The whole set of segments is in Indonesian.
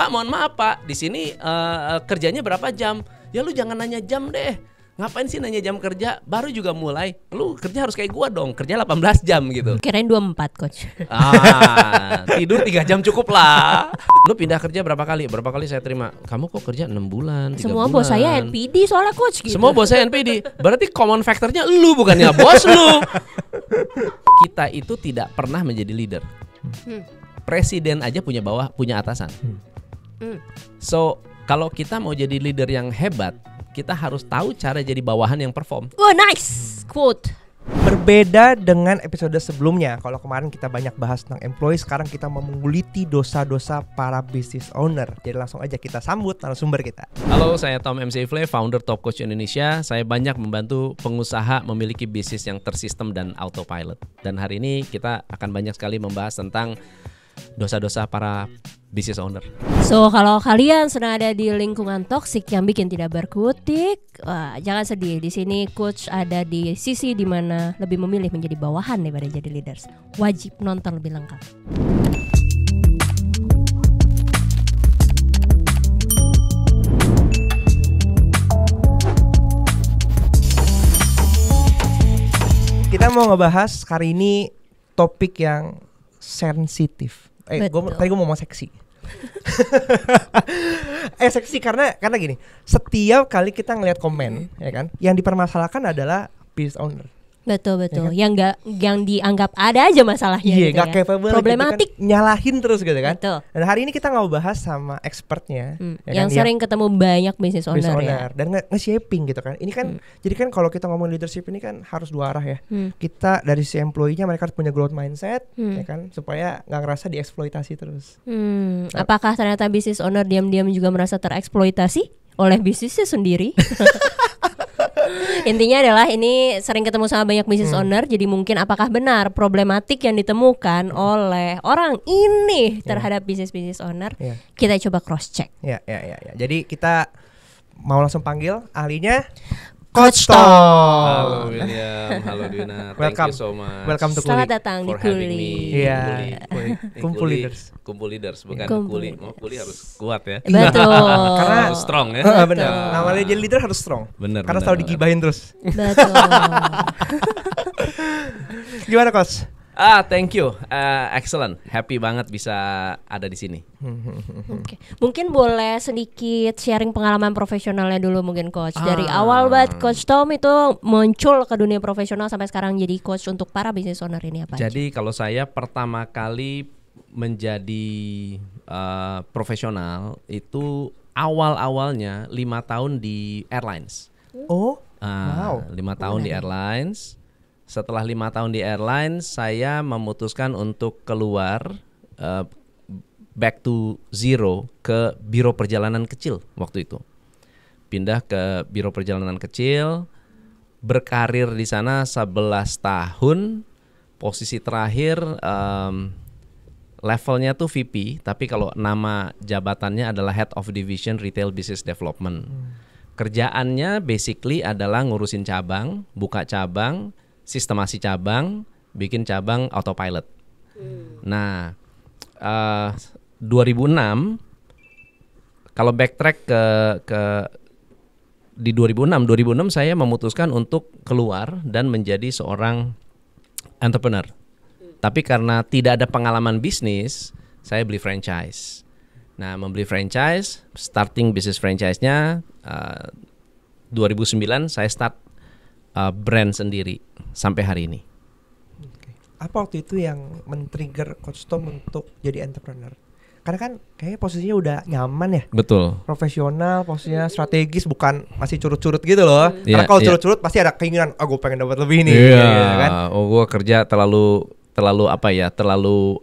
Pak, mohon maaf Pak, di sini kerjanya berapa jam? Ya lu jangan nanya jam deh. Ngapain sih nanya jam kerja? Baru juga mulai. Lu kerja harus kayak gua dong, kerja 18 jam gitu. Kirain 24 coach. Tidur 3 jam cukup lah. Lu pindah kerja berapa kali? Berapa kali saya terima? Kamu kok kerja 6 bulan, 3 Semua bulan. bos saya NPD soalnya coach gitu. Semua bos saya NPD. Berarti common factornya lu bukannya bos lu. Kita itu tidak pernah menjadi leader. Presiden aja punya atasan. So, kalau kita mau jadi leader yang hebat, kita harus tahu cara jadi bawahan yang perform. Wah, nice quote. Berbeda dengan episode sebelumnya. Kalau kemarin kita banyak bahas tentang employee, sekarang kita mau menguliti dosa-dosa para business owner. Jadi langsung aja kita sambut narasumber kita. Halo, saya Tom MC Ifle, founder Top Coach Indonesia. Saya banyak membantu pengusaha memiliki bisnis yang tersistem dan autopilot. Dan hari ini kita akan banyak sekali membahas tentang dosa-dosa para business owner. So, kalau kalian sedang ada di lingkungan toksik yang bikin tidak berkutik, wah, jangan sedih. Di sini coach ada di sisi di mana lebih memilih menjadi bawahan daripada jadi leaders. Wajib nonton lebih lengkap. Kita mau ngebahas kali ini topik yang sensitif. Tadi gue mau seksi. Seksi karena gini, setiap kali kita ngelihat komen, ya kan, yang dipermasalahkan adalah business owner. Betul. Ya kan? Yang dianggap ada aja masalahnya. Iya, gitu gak ya. capable. Problematik. Gitu kan, nyalahin terus gitu kan. Betul. Dan hari ini kita nggak bahas sama expertnya, yang sering ketemu banyak business owner ya. Dan nge-shaping gitu kan. Ini kan, jadi kan kalau kita ngomong leadership ini kan harus dua arah ya. Kita dari si employee-nya mereka harus punya growth mindset, ya kan, supaya nggak ngerasa dieksploitasi terus. Apakah ternyata business owner diam-diam juga merasa tereksploitasi oleh bisnisnya sendiri? Intinya adalah ini sering ketemu sama banyak business owner. Jadi mungkin apakah benar problematik yang ditemukan oleh orang ini terhadap business owner? Kita coba cross check. Ya. Jadi kita mau langsung panggil ahlinya, Coach Tom. Halo William, halo Dina. Thank you so much. Welcome to Selamat Kuli. datang di for having Kuli. me. Iya. Kumpul Kumpul leaders. Kumpul leaders, bukan Kumpul kuli. Mau kuli harus kuat ya. Betul. Karena harus strong ya. Benar. Namanya jadi leader harus strong. Bener. Karena selalu digibahin terus. Betul. Gimana Coach? Thank you. Excellent. Happy banget bisa ada di sini. Oke. Mungkin boleh sedikit sharing pengalaman profesionalnya dulu mungkin coach. Dari awal banget Coach Tom itu muncul ke dunia profesional sampai sekarang jadi coach untuk para business owner ini apa? Jadi kalau saya pertama kali menjadi profesional itu awal-awalnya 5 tahun di airlines. Oh, wow. 5 tahun di airlines. Setelah 5 tahun di airlines, saya memutuskan untuk keluar back to zero ke biro perjalanan kecil waktu itu. Pindah ke biro perjalanan kecil, berkarir di sana 11 tahun. Posisi terakhir levelnya tuh VP, tapi kalau nama jabatannya adalah Head of Division Retail Business Development. Kerjaannya basically adalah ngurusin cabang, buka cabang, sistemasi cabang, bikin cabang autopilot. Nah, 2006 kalau backtrack ke di 2006 saya memutuskan untuk keluar dan menjadi seorang entrepreneur. Tapi karena tidak ada pengalaman bisnis, saya beli franchise. Nah, membeli franchise, starting bisnis franchise-nya 2009 saya start brand sendiri sampai hari ini. Apa waktu itu yang men-trigger Coach Tom untuk jadi entrepreneur? Karena kan kayaknya posisinya udah nyaman ya. Betul. Profesional, posisinya strategis, bukan masih curut-curut gitu loh. Karena kalau curut-curut pasti ada keinginan, gue pengen dapat lebih nih. Kan? Gue kerja terlalu apa ya? Terlalu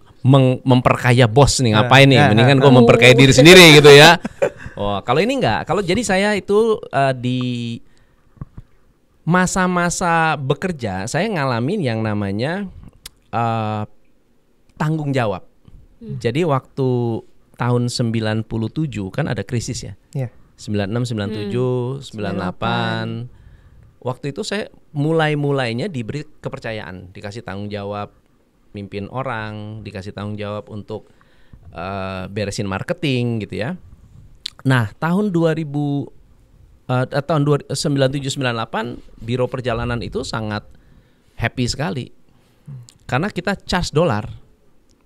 memperkaya bos nih, ngapain nih? Mendingan gue memperkaya diri sendiri gitu ya. Oh, kalau ini enggak. Kalau jadi saya itu di masa-masa bekerja saya ngalamin yang namanya tanggung jawab. Jadi waktu tahun 97 kan ada krisis ya. 96, 97, 98. Waktu itu saya mulainya diberi kepercayaan, dikasih tanggung jawab mimpin orang, dikasih tanggung jawab untuk beresin marketing gitu ya. Nah, tahun 97-98 biro perjalanan itu sangat happy sekali. Karena kita charge dolar.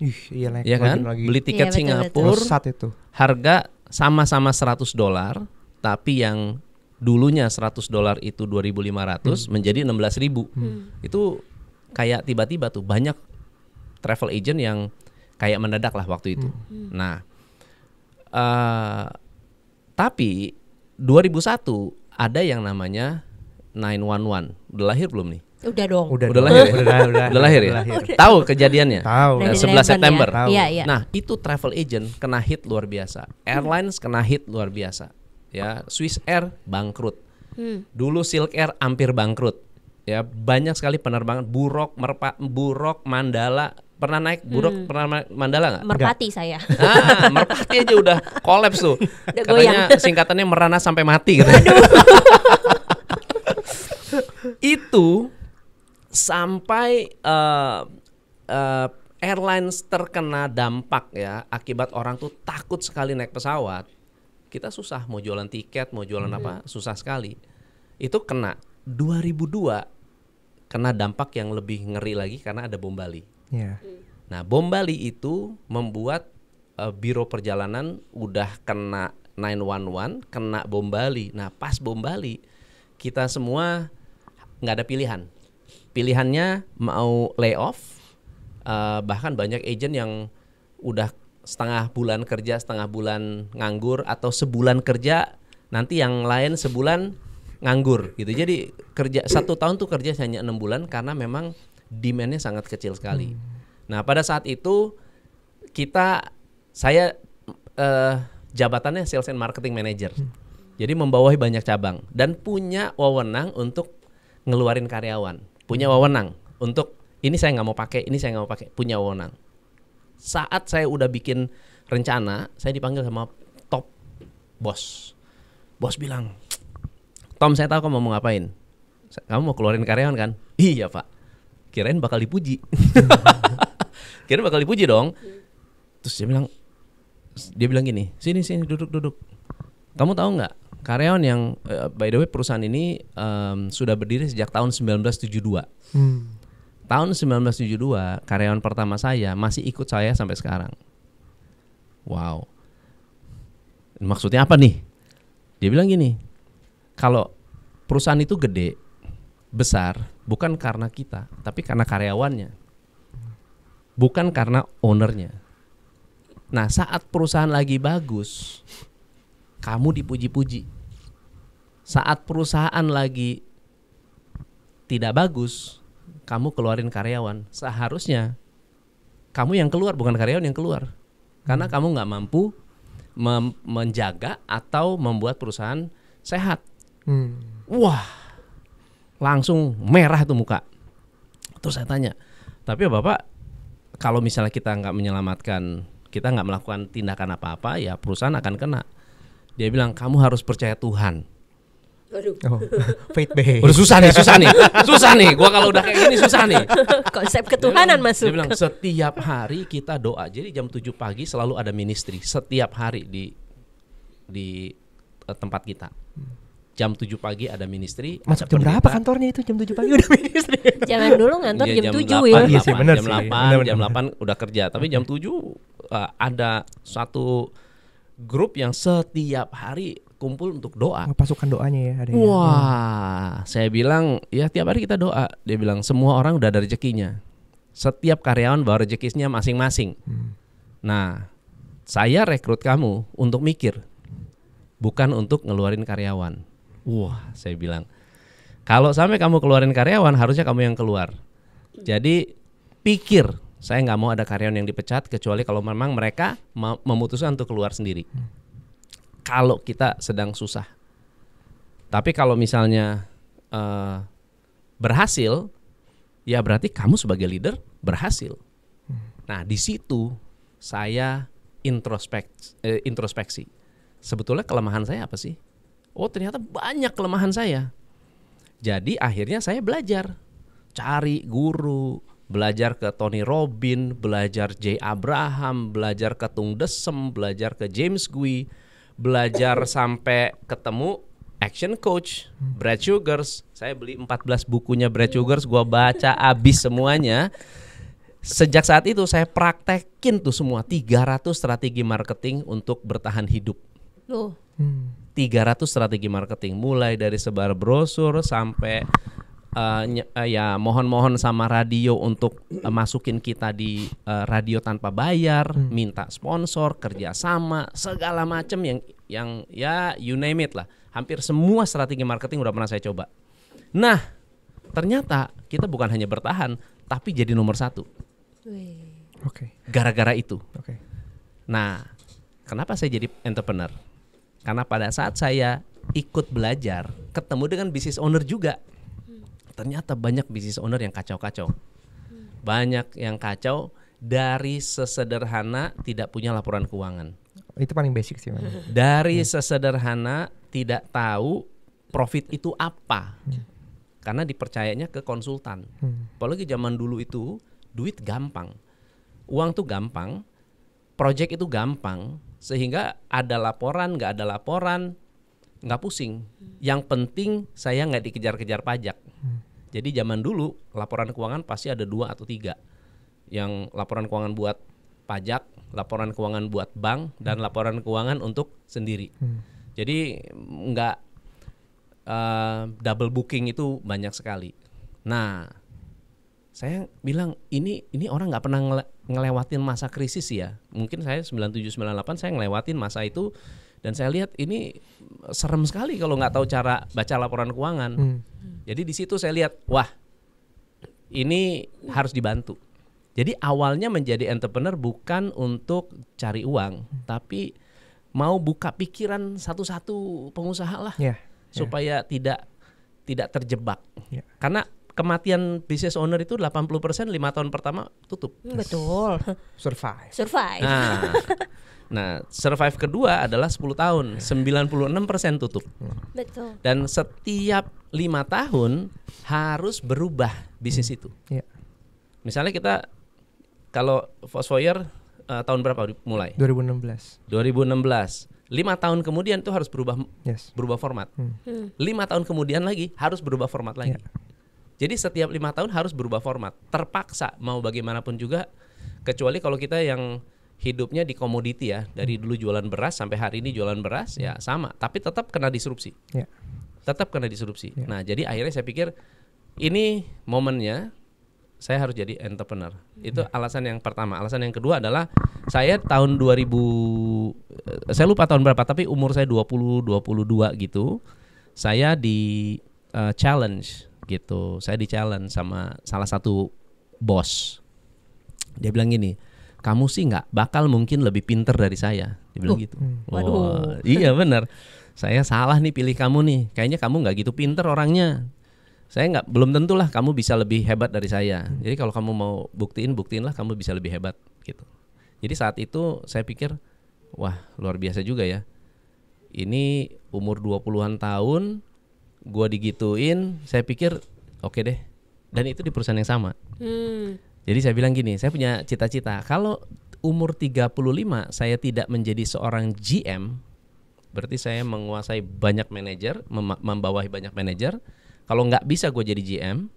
Iya kan? lagi. Beli tiket Iya, Singapura Pesat itu. harga sama-sama $100, tapi yang dulunya $100 itu 2.500 menjadi 16.000. Itu kayak tiba-tiba tuh banyak travel agent yang kayak mendadak lah waktu itu. Nah, tapi 2001 ada yang namanya 911. Udah lahir belum nih? Udah dong. Udah lahir ya? Udah lahir ya? Lahir. Tahu kejadiannya? Tahu. 11 September. Tahu. Iya. Nah, itu travel agent kena hit luar biasa. Airlines kena hit luar biasa. Ya, Swiss Air bangkrut. Dulu Silk Air hampir bangkrut. Ya, banyak sekali penerbangan. Buruk Mandala. Pernah naik Buruk Mandala nggak? Merpati saya. Merpati aja udah kolaps tuh. Udah Katanya singkatannya merana sampai mati gitu. Itu sampai airlines terkena dampak ya, akibat orang tuh takut sekali naik pesawat. Kita susah mau jualan tiket, mau jualan apa, susah sekali. Itu kena 2002 kena dampak yang lebih ngeri lagi karena ada bom Bali. Iya. Nah, bom Bali itu membuat biro perjalanan udah kena 911, kena bom Bali. Nah, pas bom Bali kita semua nggak ada pilihan. Pilihannya mau layoff, bahkan banyak agent yang udah setengah bulan kerja, setengah bulan nganggur, atau sebulan kerja, nanti yang lain sebulan nganggur gitu. Jadi kerja 1 tahun tuh kerja hanya 6 bulan karena memang demand-nya sangat kecil sekali. Nah, pada saat itu saya jabatannya Sales and Marketing Manager. Jadi membawahi banyak cabang dan punya wewenang untuk ngeluarin karyawan. Punya wewenang untuk ini saya nggak mau pakai, ini saya nggak mau pakai. Punya wewenang. Saat saya udah bikin rencana, saya dipanggil sama top bos. Bos bilang, Tom, saya tahu kamu mau ngapain. Kamu mau keluarin karyawan kan? Iya, Pak. Kirain bakal dipuji. Kirain bakal dipuji dong. Terus dia bilang gini, sini duduk. Kamu tahu nggak, karyawan yang by the way perusahaan ini sudah berdiri sejak tahun 1972. Tahun 1972 karyawan pertama saya masih ikut saya sampai sekarang. Wow. Maksudnya apa nih? Dia bilang gini, kalau perusahaan itu gede, besar, bukan karena kita, tapi karena karyawannya, bukan karena ownernya. Nah, saat perusahaan lagi bagus, kamu dipuji-puji. Saat perusahaan lagi tidak bagus, kamu keluarin karyawan. Seharusnya kamu yang keluar, bukan karyawan yang keluar. Karena kamu nggak mampu menjaga atau membuat perusahaan sehat. Wah, langsung merah tuh muka. Terus saya tanya, tapi Bapak, kalau misalnya kita nggak menyelamatkan, kita nggak melakukan tindakan apa-apa, ya perusahaan akan kena. Dia bilang, kamu harus percaya Tuhan. Waduh. Faith based. Udah susah nih. Gua kalau udah kayak gini susah nih. Konsep ketuhanan masuk. Dia bilang setiap hari kita doa. Jadi jam 7 pagi selalu ada ministry setiap hari di tempat kita. Jam 7 pagi ada ministry. Masuk jam berapa kantornya itu? Jam 7 pagi udah ministry. Jangan dulu ngantor Iya, jam 7 8, ya. Iya sih, benar jam sih. 8, Benar. jam 8 udah kerja. Tapi jam 7 ada satu grup yang setiap hari kumpul untuk doa. Pasukan doanya ya ada. Wah, saya bilang ya tiap hari kita doa. Dia bilang semua orang udah ada rezekinya. Setiap karyawan bawa rezekinya masing-masing. Nah, saya rekrut kamu untuk mikir, bukan untuk ngeluarin karyawan. Wah, saya bilang kalau sampai kamu keluarin karyawan, harusnya kamu yang keluar. Jadi pikir, saya nggak mau ada karyawan yang dipecat kecuali kalau memang mereka memutuskan untuk keluar sendiri. Kalau kita sedang susah. Tapi kalau misalnya berhasil, ya berarti kamu sebagai leader berhasil. Nah, di situ saya introspeksi. Sebetulnya kelemahan saya apa sih? Oh, ternyata banyak kelemahan saya. Jadi akhirnya saya belajar, cari guru, belajar ke Tony Robbins, belajar Jay Abraham, belajar ke Tung Desem, belajar ke James Gui, belajar sampai ketemu action coach Brad Sugars. Saya beli 14 bukunya Brad Sugars, gua baca habis semuanya. Sejak saat itu saya praktekin tuh semua 300 strategi marketing untuk bertahan hidup. 300 strategi marketing, mulai dari sebar brosur sampai ya mohon-mohon sama radio untuk masukin kita di radio tanpa bayar, minta sponsor, kerjasama, segala macam yang ya you name it lah. Hampir semua strategi marketing udah pernah saya coba. Nah, ternyata kita bukan hanya bertahan, tapi jadi nomor 1. Gara-gara itu. Nah, kenapa saya jadi entrepreneur? Karena pada saat saya ikut belajar, ketemu dengan business owner juga. Ternyata banyak business owner yang kacau-kacau. Banyak yang kacau dari sesederhana tidak punya laporan keuangan. Itu paling basic sih. Dari sesederhana tidak tahu profit itu apa. Karena dipercayanya ke konsultan. Apalagi zaman dulu itu duit gampang. Uang tuh gampang. Project itu gampang. Sehingga ada laporan, nggak ada laporan, nggak pusing. Yang penting saya nggak dikejar-kejar pajak. Jadi zaman dulu laporan keuangan pasti ada 2 atau 3. Yang laporan keuangan buat pajak, laporan keuangan buat bank, dan laporan keuangan untuk sendiri. Jadi nggak double booking itu banyak sekali. Nah, saya bilang ini orang nggak pernah ngelewatin masa krisis ya. Mungkin saya 97-98 saya ngelewatin masa itu. Dan saya lihat ini serem sekali kalau nggak tahu cara baca laporan keuangan. Jadi di situ saya lihat, wah ini harus dibantu. Jadi awalnya menjadi entrepreneur bukan untuk cari uang, tapi mau buka pikiran satu-satu pengusaha lah, supaya tidak terjebak. Karena kematian business owner itu 80% 5 tahun pertama tutup. Betul. Survive. Nah, survive kedua adalah 10 tahun, 96% tutup. Betul. Dan setiap 5 tahun harus berubah bisnis itu. Misalnya kita kalau Fosfoyer tahun berapa mulai? 2016. 5 tahun kemudian itu harus berubah format. 5 tahun kemudian lagi harus berubah format lagi. Jadi setiap 5 tahun harus berubah format. Terpaksa mau bagaimanapun juga, kecuali kalau kita yang hidupnya di komoditi ya, dari dulu jualan beras sampai hari ini jualan beras ya sama, tapi tetap kena disrupsi. Tetap kena disrupsi. Nah, jadi akhirnya saya pikir ini momennya saya harus jadi entrepreneur. Itu alasan yang pertama. Alasan yang kedua adalah saya tahun 2000, saya lupa tahun berapa, tapi umur saya 22 gitu. Saya di challenge gitu. Saya di challenge sama salah satu bos. Dia bilang gini, kamu sih nggak bakal mungkin lebih pinter dari saya. Dia bilang gitu. Waduh. Iya benar. Saya salah nih pilih kamu nih. Kayaknya kamu nggak gitu pinter orangnya. Saya belum tentulah kamu bisa lebih hebat dari saya. Jadi kalau kamu mau buktiinlah kamu bisa lebih hebat gitu. Jadi saat itu saya pikir, wah luar biasa juga ya. Ini umur 20-an tahun, gua digituin, saya pikir oke deh. Dan itu di perusahaan yang sama. Jadi saya bilang gini, saya punya cita-cita. Kalau umur 35 saya tidak menjadi seorang GM, berarti saya menguasai banyak manajer, membawahi banyak manajer. Kalau nggak bisa gue jadi GM,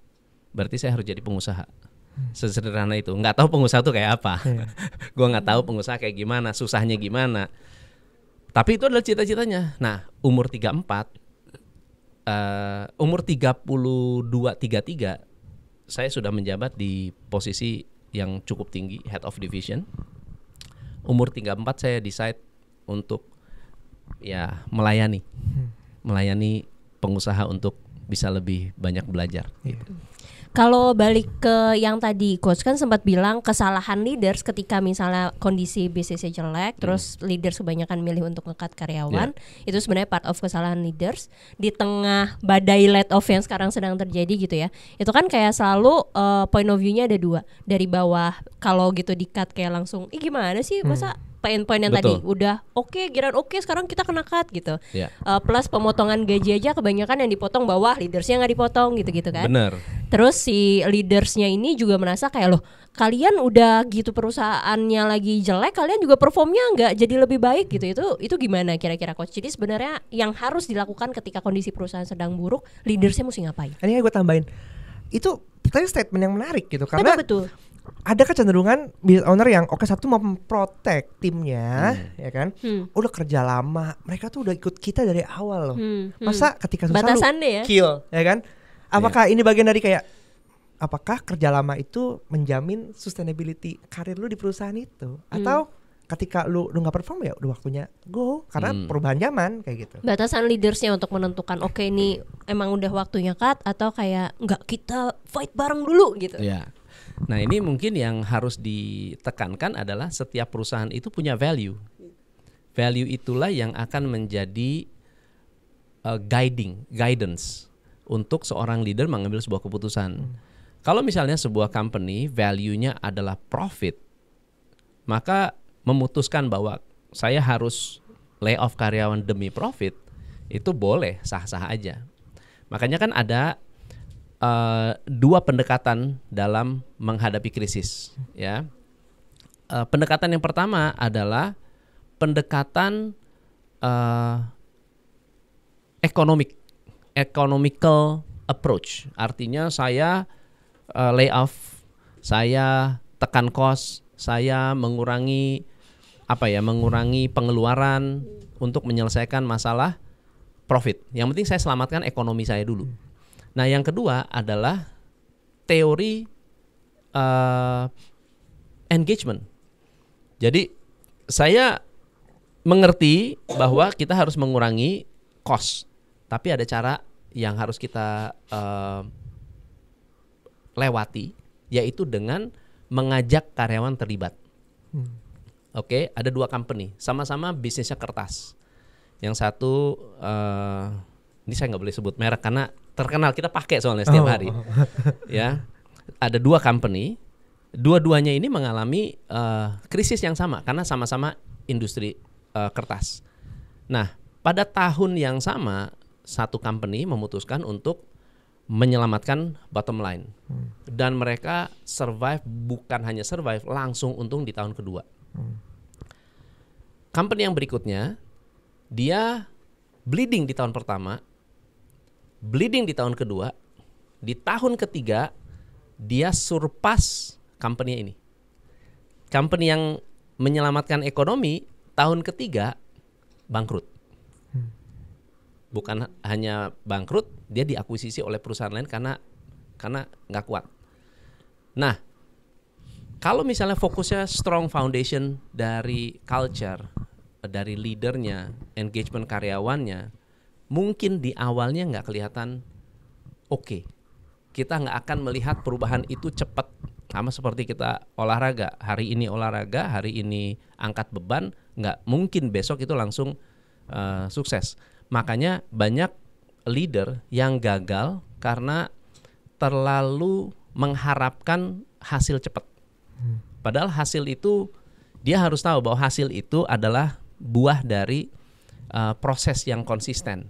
berarti saya harus jadi pengusaha. Sesederhana itu. Nggak tahu pengusaha itu kayak apa. Gue nggak tahu pengusaha kayak gimana, susahnya gimana. Tapi itu adalah cita-citanya. Nah, umur 34, umur 32-33, saya sudah menjabat di posisi yang cukup tinggi, head of division. Umur 34 saya decide untuk ya melayani pengusaha untuk bisa lebih banyak belajar. Kalau balik ke yang tadi coach kan sempat bilang kesalahan leaders ketika misalnya kondisi bisnisnya jelek, terus leaders kebanyakan milih untuk nge-cut karyawan, itu sebenarnya part of kesalahan leaders di tengah badai let off yang sekarang sedang terjadi gitu ya. Itu kan kayak selalu point of view-nya ada 2, dari bawah kalau gitu di-cut kayak langsung, gimana sih masa poin-poin yang Betul. tadi udah giliran sekarang kita kena cut gitu. Ya. Plus pemotongan gaji aja kebanyakan yang dipotong bawah, leadersnya nggak dipotong gitu-gitu kan. Bener. Terus si leadersnya ini juga merasa kayak loh, kalian udah gitu perusahaannya lagi jelek, kalian juga performnya nggak jadi lebih baik gitu. Itu gimana kira-kira coach? Jadi sebenarnya yang harus dilakukan ketika kondisi perusahaan sedang buruk, leadersnya mesti ngapain? Ini gue tambahin, itu tadi statement yang menarik gitu, karena Betul. ada kecenderungan business owner yang satu mau memprotek timnya, ya kan? Udah kerja lama, mereka tuh udah ikut kita dari awal loh. Masa ketika susah Batasannya ya? kill, ya kan? Apakah ini bagian dari kayak, apakah kerja lama itu menjamin sustainability karir lu di perusahaan itu? Atau ketika lu nggak perform ya udah waktunya go, karena perubahan zaman kayak gitu. Batasan leadersnya untuk menentukan ini emang udah waktunya cut, atau kayak nggak, kita fight bareng dulu gitu. Ya. Nah, ini mungkin yang harus ditekankan adalah setiap perusahaan itu punya value. Value itulah yang akan menjadi guidance untuk seorang leader mengambil sebuah keputusan. Kalau misalnya sebuah company value-nya adalah profit, maka memutuskan bahwa saya harus lay off karyawan demi profit, itu boleh, sah-sah aja. Makanya kan ada dua pendekatan dalam menghadapi krisis, ya. Pendekatan yang pertama adalah pendekatan economical approach. Artinya saya lay off, saya tekan cost, saya mengurangi pengeluaran untuk menyelesaikan masalah profit. Yang penting saya selamatkan ekonomi saya dulu. Nah, yang kedua adalah teori engagement. Jadi saya mengerti bahwa kita harus mengurangi cost, tapi ada cara yang harus kita lewati, yaitu dengan mengajak karyawan terlibat. Oke, ada dua company, sama-sama bisnisnya kertas. Yang satu, ini saya nggak boleh sebut merek karena terkenal, kita pakai soalnya setiap hari. Ya, ada dua company, dua-duanya ini mengalami krisis yang sama karena sama-sama industri kertas. Nah, pada tahun yang sama, satu company memutuskan untuk menyelamatkan bottom line, dan mereka survive, bukan hanya survive, langsung untung di tahun kedua. Company yang berikutnya, dia bleeding di tahun pertama, bleeding di tahun kedua, di tahun ketiga dia surpass company ini. Company yang menyelamatkan ekonomi tahun ketiga bangkrut. Bukan hanya bangkrut, dia diakuisisi oleh perusahaan lain karena nggak kuat. Nah, kalau misalnya fokusnya strong foundation dari culture, dari leadernya, engagement karyawannya, mungkin di awalnya nggak kelihatan oke. Kita nggak akan melihat perubahan itu cepat. Sama seperti kita olahraga, hari ini olahraga, hari ini angkat beban, nggak mungkin besok itu langsung sukses. Makanya banyak leader yang gagal karena terlalu mengharapkan hasil cepat. Padahal hasil itu, dia harus tahu bahwa hasil itu adalah buah dari proses yang konsisten.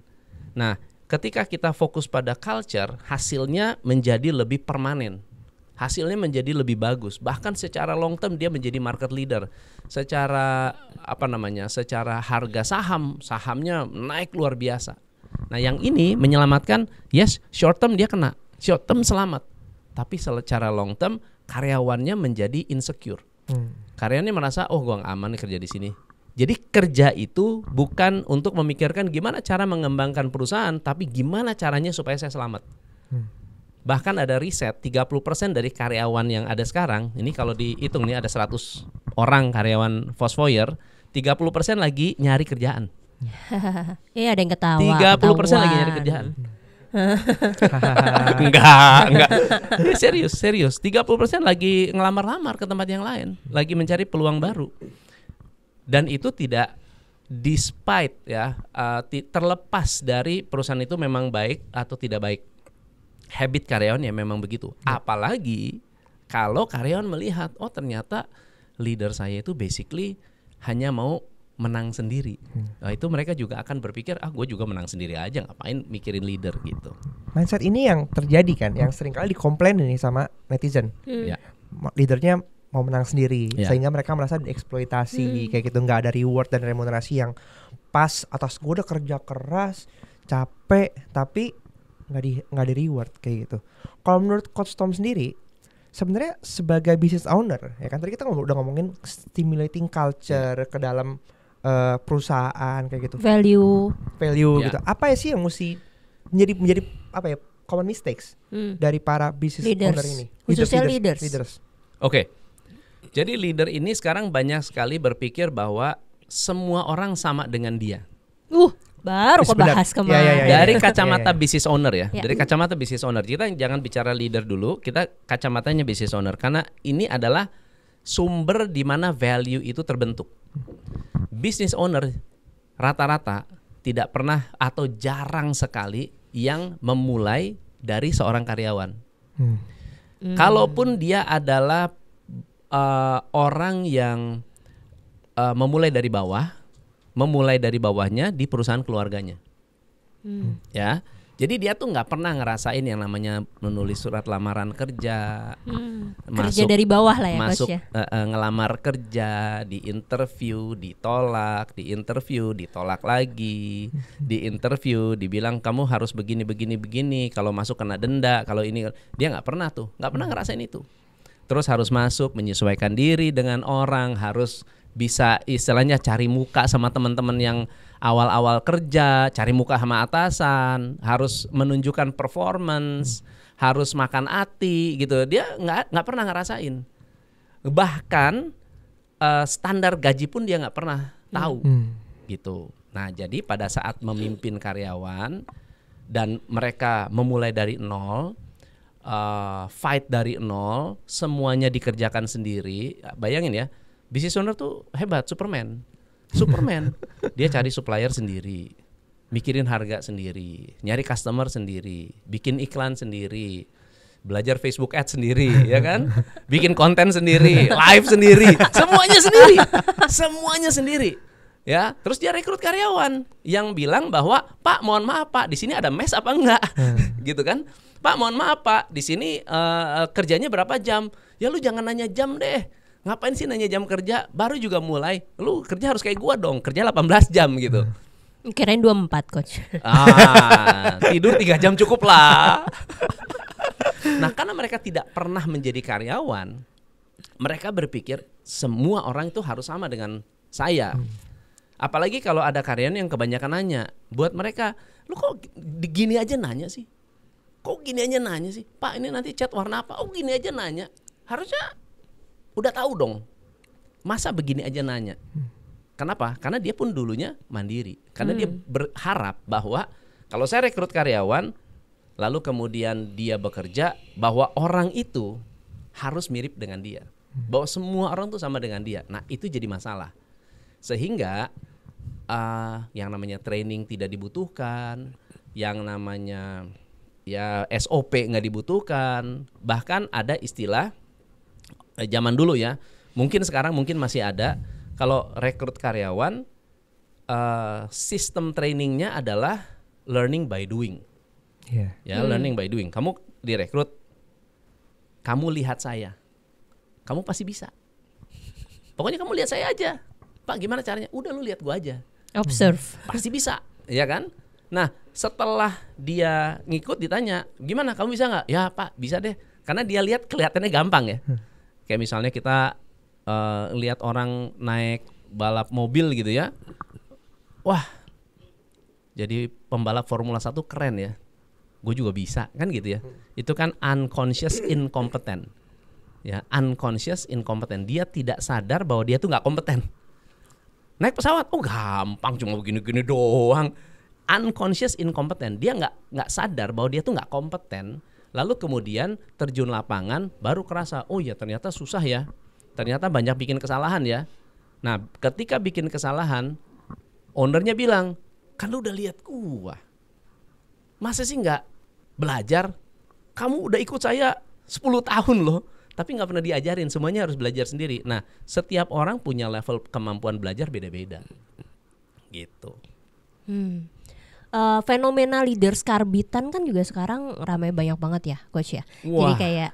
Nah, ketika kita fokus pada culture, hasilnya menjadi lebih permanen. Hasilnya menjadi lebih bagus. Bahkan secara long term dia menjadi market leader. Secara secara harga sahamnya naik luar biasa. Nah, yang ini menyelamatkan, yes, short term dia kena, short term selamat. Tapi secara long term karyawannya menjadi insecure. Karyawannya merasa, oh gua aman nih kerja di sini. Jadi kerja itu bukan untuk memikirkan gimana cara mengembangkan perusahaan, tapi gimana caranya supaya saya selamat. Bahkan ada riset, 30% dari karyawan yang ada sekarang, ini kalau dihitung nih ada 100 orang karyawan Fosfoyer, 30% lagi nyari kerjaan. Iya, ada yang ketawa. 30% lagi nyari kerjaan. Enggak. Serius. 30% lagi ngelamar-lamar ke tempat yang lain, lagi mencari peluang baru. Dan itu tidak despite terlepas dari perusahaan itu memang baik atau tidak baik. Habit karyawan ya memang begitu. Apalagi kalau karyawan melihat, oh ternyata leader saya itu basically hanya mau menang sendiri. Nah, itu mereka juga akan berpikir, gue juga menang sendiri aja, ngapain mikirin leader gitu. Mindset ini yang terjadi kan, yang seringkali dikomplain ini sama netizen. Ya. Leadernya mau menang sendiri, Ya. sehingga mereka merasa dieksploitasi, kayak gitu, nggak ada reward dan remunerasi yang pas atas gue udah kerja keras, capek, tapi nggak di reward kayak gitu. Kalau menurut Coach Tom sendiri, sebenarnya sebagai business owner, ya kan tadi kita udah ngomongin stimulating culture ke dalam perusahaan kayak gitu, Value. value Ya. gitu. Apa ya sih yang mesti menjadi apa ya, common mistakes dari para business Leaders. owner ini, Khususnya leaders. Oke. Jadi leader ini sekarang banyak sekali berpikir bahwa semua orang sama dengan dia. Baru kau Sebentar. bahas Ya, kemarin. ya, ya. Dari kacamata business owner ya. Ya. Dari kacamata business owner. Kita jangan bicara leader dulu, kita kacamatanya business owner, karena ini adalah sumber di mana value itu terbentuk. Business owner rata-rata tidak pernah atau jarang sekali yang memulai dari seorang karyawan. Kalaupun dia adalah orang yang memulai dari bawahnya di perusahaan keluarganya. Ya, jadi dia tuh nggak pernah ngerasain yang namanya menulis surat lamaran kerja, Kerja dari bawah lah ya, masuk Coach ya. ngelamar kerja, di interview ditolak, ditolak lagi, di interview dibilang kamu harus begini, kalau masuk kena denda, kalau ini dia nggak pernah ngerasain itu. Terus harus masuk, menyesuaikan diri dengan orang, harus bisa istilahnya cari muka sama teman-teman yang awal-awal kerja, cari muka sama atasan, harus menunjukkan performance, harus makan hati gitu. Dia nggak pernah ngerasain. Bahkan standar gaji pun dia nggak pernah tahu gitu. Nah, jadi pada saat memimpin karyawan dan mereka memulai dari nol, fight dari nol, semuanya dikerjakan sendiri. Bayangin ya, business owner tuh hebat, Superman. Dia cari supplier sendiri, mikirin harga sendiri, nyari customer sendiri, bikin iklan sendiri, belajar Facebook Ads sendiri, ya kan? Bikin konten sendiri, live sendiri, semuanya sendiri. Ya, terus dia rekrut karyawan yang bilang bahwa, Pak, mohon maaf Pak, di sini ada mes apa enggak? Gitu kan? Pak, mohon maaf Pak, di sini kerjanya berapa jam? Ya lu jangan nanya jam deh. Ngapain sih nanya jam kerja? Baru juga mulai. Lu kerja harus kayak gua dong, kerja 18 jam gitu. Kirain 24, Coach. Tidur 3 jam cukup lah. Nah, karena mereka tidak pernah menjadi karyawan, mereka berpikir semua orang itu harus sama dengan saya. Apalagi kalau ada karyawan yang kebanyakan nanya. Buat mereka, lu kok gini aja nanya sih? Kok gini aja nanya sih? Pak, ini nanti cat warna apa? Oh, gini aja nanya. Harusnya udah tahu dong. Masa begini aja nanya? Kenapa? Karena dia pun dulunya mandiri. Karena dia berharap bahwa kalau saya rekrut karyawan, lalu kemudian dia bekerja, bahwa orang itu harus mirip dengan dia. Bahwa semua orang tuh sama dengan dia. Nah, itu jadi masalah. Sehingga yang namanya training tidak dibutuhkan, yang namanya ya SOP nggak dibutuhkan. Bahkan ada istilah zaman dulu ya, mungkin sekarang mungkin masih ada. Kalau rekrut karyawan, sistem trainingnya adalah learning by doing. Ya, learning by doing. Kamu direkrut, kamu lihat saya, kamu pasti bisa. Pokoknya kamu lihat saya aja. Pak, gimana caranya? Udah, lu lihat gua aja. Observe. Pasti bisa, ya kan? Nah, setelah dia ngikut ditanya, gimana kamu bisa nggak? Ya Pak, bisa deh. Karena dia lihat kelihatannya gampang ya. Kayak misalnya kita lihat orang naik balap mobil gitu ya. Wah, jadi pembalap Formula 1 keren ya. Gue juga bisa, kan gitu ya. Itu kan unconscious incompetent. Ya, unconscious incompetent. Dia tidak sadar bahwa dia tuh nggak kompeten. Naik pesawat, oh gampang, cuma begini-gini doang. Unconscious incompetent. Dia nggak sadar bahwa dia tuh nggak kompeten. Lalu kemudian terjun lapangan, baru kerasa, oh ya ternyata susah ya. Ternyata banyak bikin kesalahan ya. Nah, ketika bikin kesalahan, ownernya bilang, kan lu udah lihat gua, masa sih nggak belajar? Kamu udah ikut saya 10 tahun loh. tapi nggak pernah diajarin, semuanya harus belajar sendiri. Nah, setiap orang punya level kemampuan belajar beda-beda, gitu. Fenomena leaders karbitan kan juga sekarang ramai banyak banget ya, Coach ya. Jadi Wah. kayak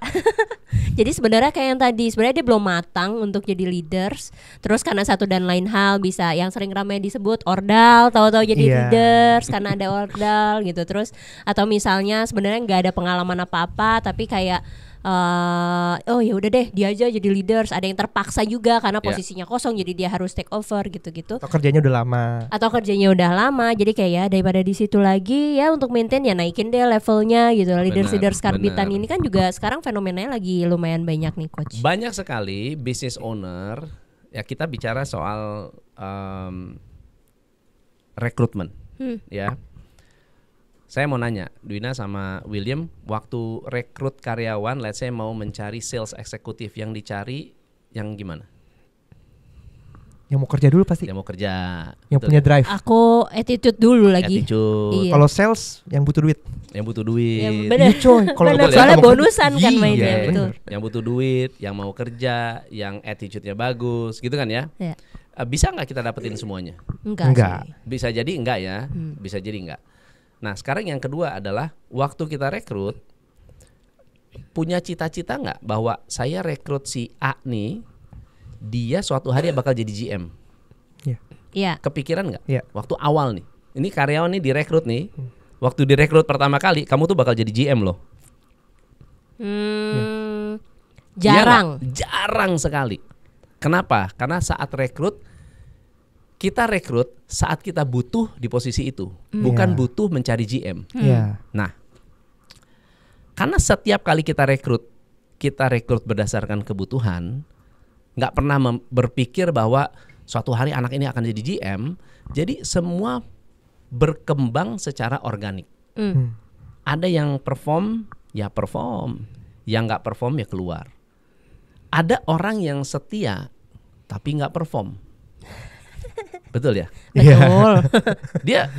jadi sebenarnya kayak yang tadi, sebenarnya dia belum matang untuk jadi leaders. Terus karena satu dan lain hal bisa yang sering ramai disebut ordal, tahu-tahu jadi Iya. leaders karena ada ordal gitu. Terus atau misalnya sebenarnya nggak ada pengalaman apa-apa tapi kayak oh ya udah deh dia aja jadi leaders. Ada yang terpaksa juga karena Ya. posisinya kosong jadi dia harus take over gitu-gitu. Atau kerjanya udah lama. Atau kerjanya udah lama, jadi kayak ya daripada di situ lagi ya untuk maintain ya naikin deh levelnya gitu. Leaders karbitan benar. ini kan juga sekarang fenomenanya lagi lumayan banyak nih, Coach. Banyak sekali business owner, ya kita bicara soal rekrutmen, ya. Saya mau nanya, Dwina sama William, waktu rekrut karyawan, let's say mau mencari sales eksekutif, yang dicari yang gimana? Yang mau kerja dulu pasti. Yang mau kerja, Yang betul punya ya? drive. Aku attitude dulu lagi. Attitude, Iya. Kalau sales yang butuh duit. yang butuh duit, Ya, bener. Iya, coy. Kalau Bener, betul ya, soalnya kalau bonusan kan iya, mainnya, betul. bener. yang butuh duit, yang mau kerja, yang attitude-nya bagus, gitu kan ya? Ya. Bisa nggak kita dapetin semuanya? Enggak. Sih. Bisa jadi enggak ya, bisa jadi enggak. Nah sekarang yang kedua adalah waktu kita rekrut, punya cita-cita nggak bahwa saya rekrut si A nih, dia suatu hari bakal jadi GM. Iya. Kepikiran nggak? Iya. Waktu awal nih, ini karyawan nih direkrut nih, waktu direkrut pertama kali kamu tuh bakal jadi GM loh. Iya Jarang. nggak? Jarang sekali. Kenapa? Karena saat rekrut, kita rekrut saat kita butuh di posisi itu, bukan Iya. butuh mencari GM. Iya. Nah, karena setiap kali kita rekrut berdasarkan kebutuhan, nggak pernah berpikir bahwa suatu hari anak ini akan jadi GM. Jadi semua berkembang secara organik. Ada yang perform, ya perform. Yang nggak perform ya keluar. Ada orang yang setia tapi nggak perform. Betul ya? Betul.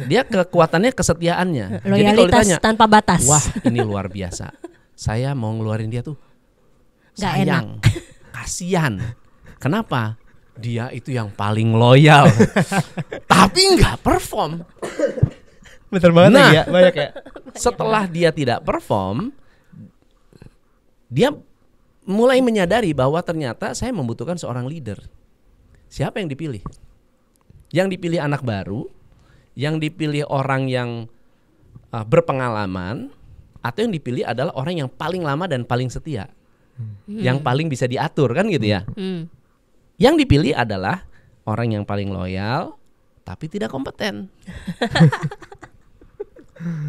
Dia kekuatannya kesetiaannya. Jadi kalau Loyalitas ditanya, tanpa batas. wah ini luar biasa, saya mau ngeluarin dia tuh Nggak sayang, kasihan. Kenapa? Dia itu yang paling loyal, tapi nggak perform. Betul banget Nah. ya, banyak ya. Setelah dia tidak perform, dia mulai menyadari bahwa ternyata saya membutuhkan seorang leader. Siapa yang dipilih? Yang dipilih anak baru, yang dipilih orang yang berpengalaman, atau yang dipilih adalah orang yang paling lama dan paling setia, yang paling bisa diatur kan gitu ya. Yang dipilih adalah orang yang paling loyal tapi tidak kompeten.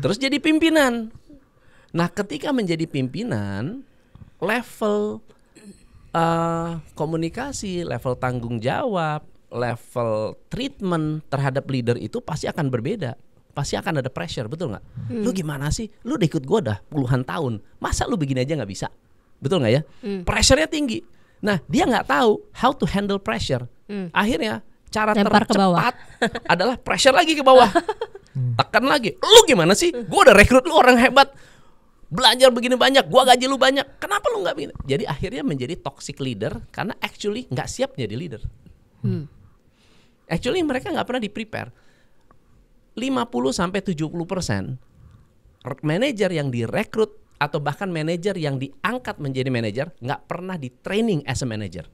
Terus jadi pimpinan. Nah, ketika menjadi pimpinan, level komunikasi, level tanggung jawab, level treatment terhadap leader itu pasti akan berbeda. Pasti akan ada pressure, betul nggak? Lu gimana sih? Lu udah ikut gue udah puluhan tahun, masa lu begini aja nggak bisa? Betul nggak ya? Pressure-nya tinggi. Nah, dia nggak tahu how to handle pressure. Akhirnya cara Lempar ke bawah. tercepat adalah pressure lagi ke bawah. Tekan lagi. Lu gimana sih? Gue udah rekrut lu orang hebat, belajar begini banyak, gua gaji lu banyak. Kenapa lu nggak begini? Jadi akhirnya menjadi toxic leader karena actually nggak siap jadi leader. Actually mereka nggak pernah di-prepare. 50-70% manajer yang direkrut atau bahkan manajer yang diangkat menjadi manajer nggak pernah di training as a manager.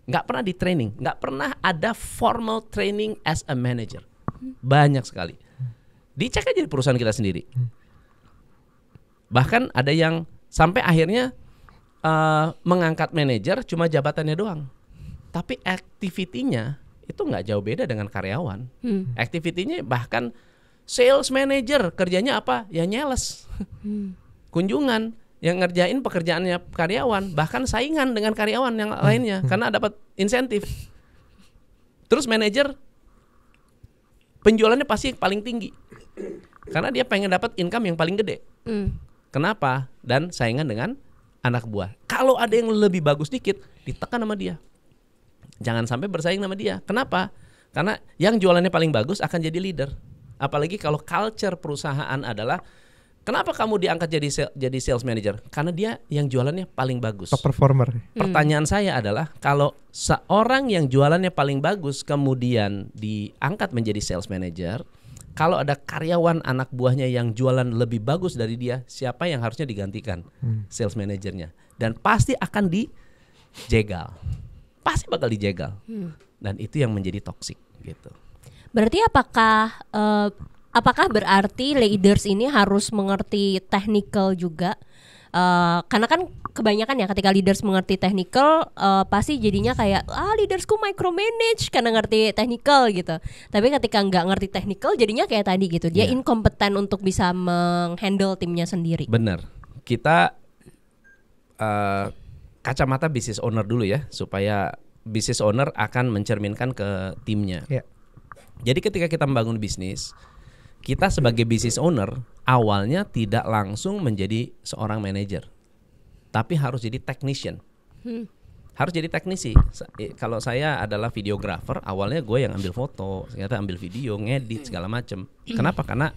Nggak pernah di training, nggak pernah ada formal training as a manager. Banyak sekali. Dicek aja di perusahaan kita sendiri. Bahkan ada yang sampai akhirnya mengangkat manajer cuma jabatannya doang, tapi activity-nya itu nggak jauh beda dengan karyawan. Activity-nya bahkan sales manager kerjanya apa? Ya nyales, kunjungan, yang ngerjain pekerjaannya karyawan, bahkan saingan dengan karyawan yang lainnya karena dapat insentif. Terus manajer penjualannya pasti paling tinggi karena dia pengen dapat income yang paling gede. Kenapa? Dan saingan dengan anak buah. Kalau ada yang lebih bagus dikit, ditekan sama dia. Jangan sampai bersaing sama dia. Kenapa? Karena yang jualannya paling bagus akan jadi leader. Apalagi kalau culture perusahaan adalah Kenapa kamu diangkat jadi sales manager? Karena dia yang jualannya paling bagus. Top performer. Pertanyaan saya adalah, kalau seorang yang jualannya paling bagus kemudian diangkat menjadi sales manager, kalau ada karyawan anak buahnya yang jualan lebih bagus dari dia, siapa yang harusnya digantikan? Sales manajernya. Dan pasti akan dijegal. Pasti bakal dijegal. Dan itu yang menjadi toksik gitu. Berarti apakah berarti leaders ini harus mengerti technical juga? Karena kan kebanyakan ya ketika leaders mengerti technical pasti jadinya kayak leadersku micromanage karena ngerti technical gitu. Tapi ketika nggak ngerti technical jadinya kayak tadi gitu, dia inkompeten untuk bisa menghandle timnya sendiri. Benar. Kita kacamata business owner dulu ya, supaya business owner akan mencerminkan ke timnya. Jadi ketika kita membangun bisnis, kita sebagai business owner awalnya tidak langsung menjadi seorang manajer, tapi harus jadi technician. Harus jadi teknisi. Kalau saya adalah videographer, awalnya gue yang ambil foto, ternyata ambil video, ngedit segala macem. Kenapa? Karena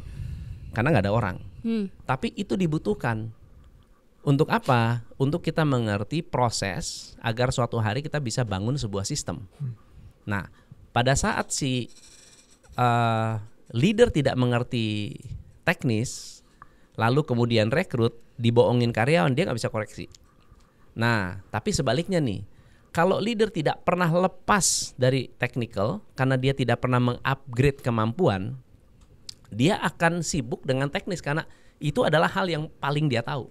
nggak ada orang. Tapi itu dibutuhkan. Untuk apa? Untuk kita mengerti proses agar suatu hari kita bisa bangun sebuah sistem. Nah, pada saat si leader tidak mengerti teknis, lalu kemudian rekrut, dibohongin karyawan, dia nggak bisa koreksi. Nah, tapi sebaliknya nih, kalau leader tidak pernah lepas dari technical karena dia tidak pernah mengupgrade kemampuan, dia akan sibuk dengan teknis karena itu adalah hal yang paling dia tahu.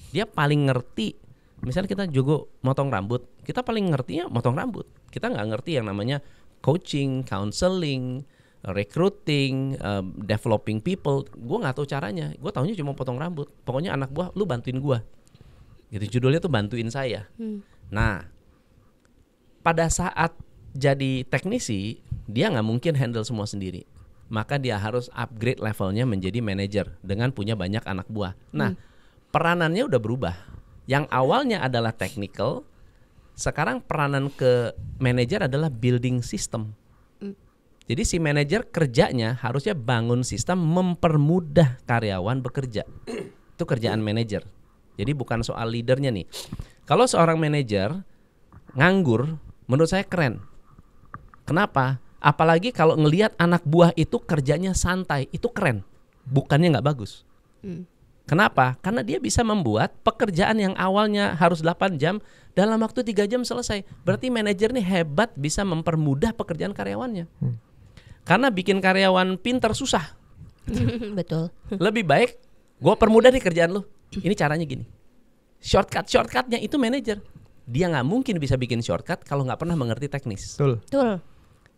Dia paling ngerti. Misalnya kita juga motong rambut, kita paling ngertinya motong rambut. Kita nggak ngerti yang namanya coaching, counseling, recruiting, developing people. Gue nggak tahu caranya. Gue taunya cuma potong rambut. Pokoknya anak buah, lu bantuin gue. Gitu judulnya tuh bantuin saya. Nah, pada saat jadi teknisi, dia nggak mungkin handle semua sendiri. Maka dia harus upgrade levelnya menjadi manajer dengan punya banyak anak buah. Nah, peranannya udah berubah. Yang awalnya adalah technical, sekarang peranan ke manajer adalah building system. Jadi si manajer kerjanya harusnya bangun sistem mempermudah karyawan bekerja. Itu kerjaan manajer. Jadi bukan soal leadernya nih. Kalau seorang manajer nganggur, menurut saya keren. Kenapa? Apalagi kalau ngelihat anak buah itu kerjanya santai, itu keren. Bukannya nggak bagus. Kenapa? Karena dia bisa membuat pekerjaan yang awalnya harus 8 jam dalam waktu 3 jam selesai. Berarti manajer nih hebat, bisa mempermudah pekerjaan karyawannya. Karena bikin karyawan pinter susah. Betul. Lebih baik gue permudah nih kerjaan lu. Ini caranya gini. Shortcutnya itu manajer. Dia nggak mungkin bisa bikin shortcut kalau nggak pernah mengerti teknis. Betul.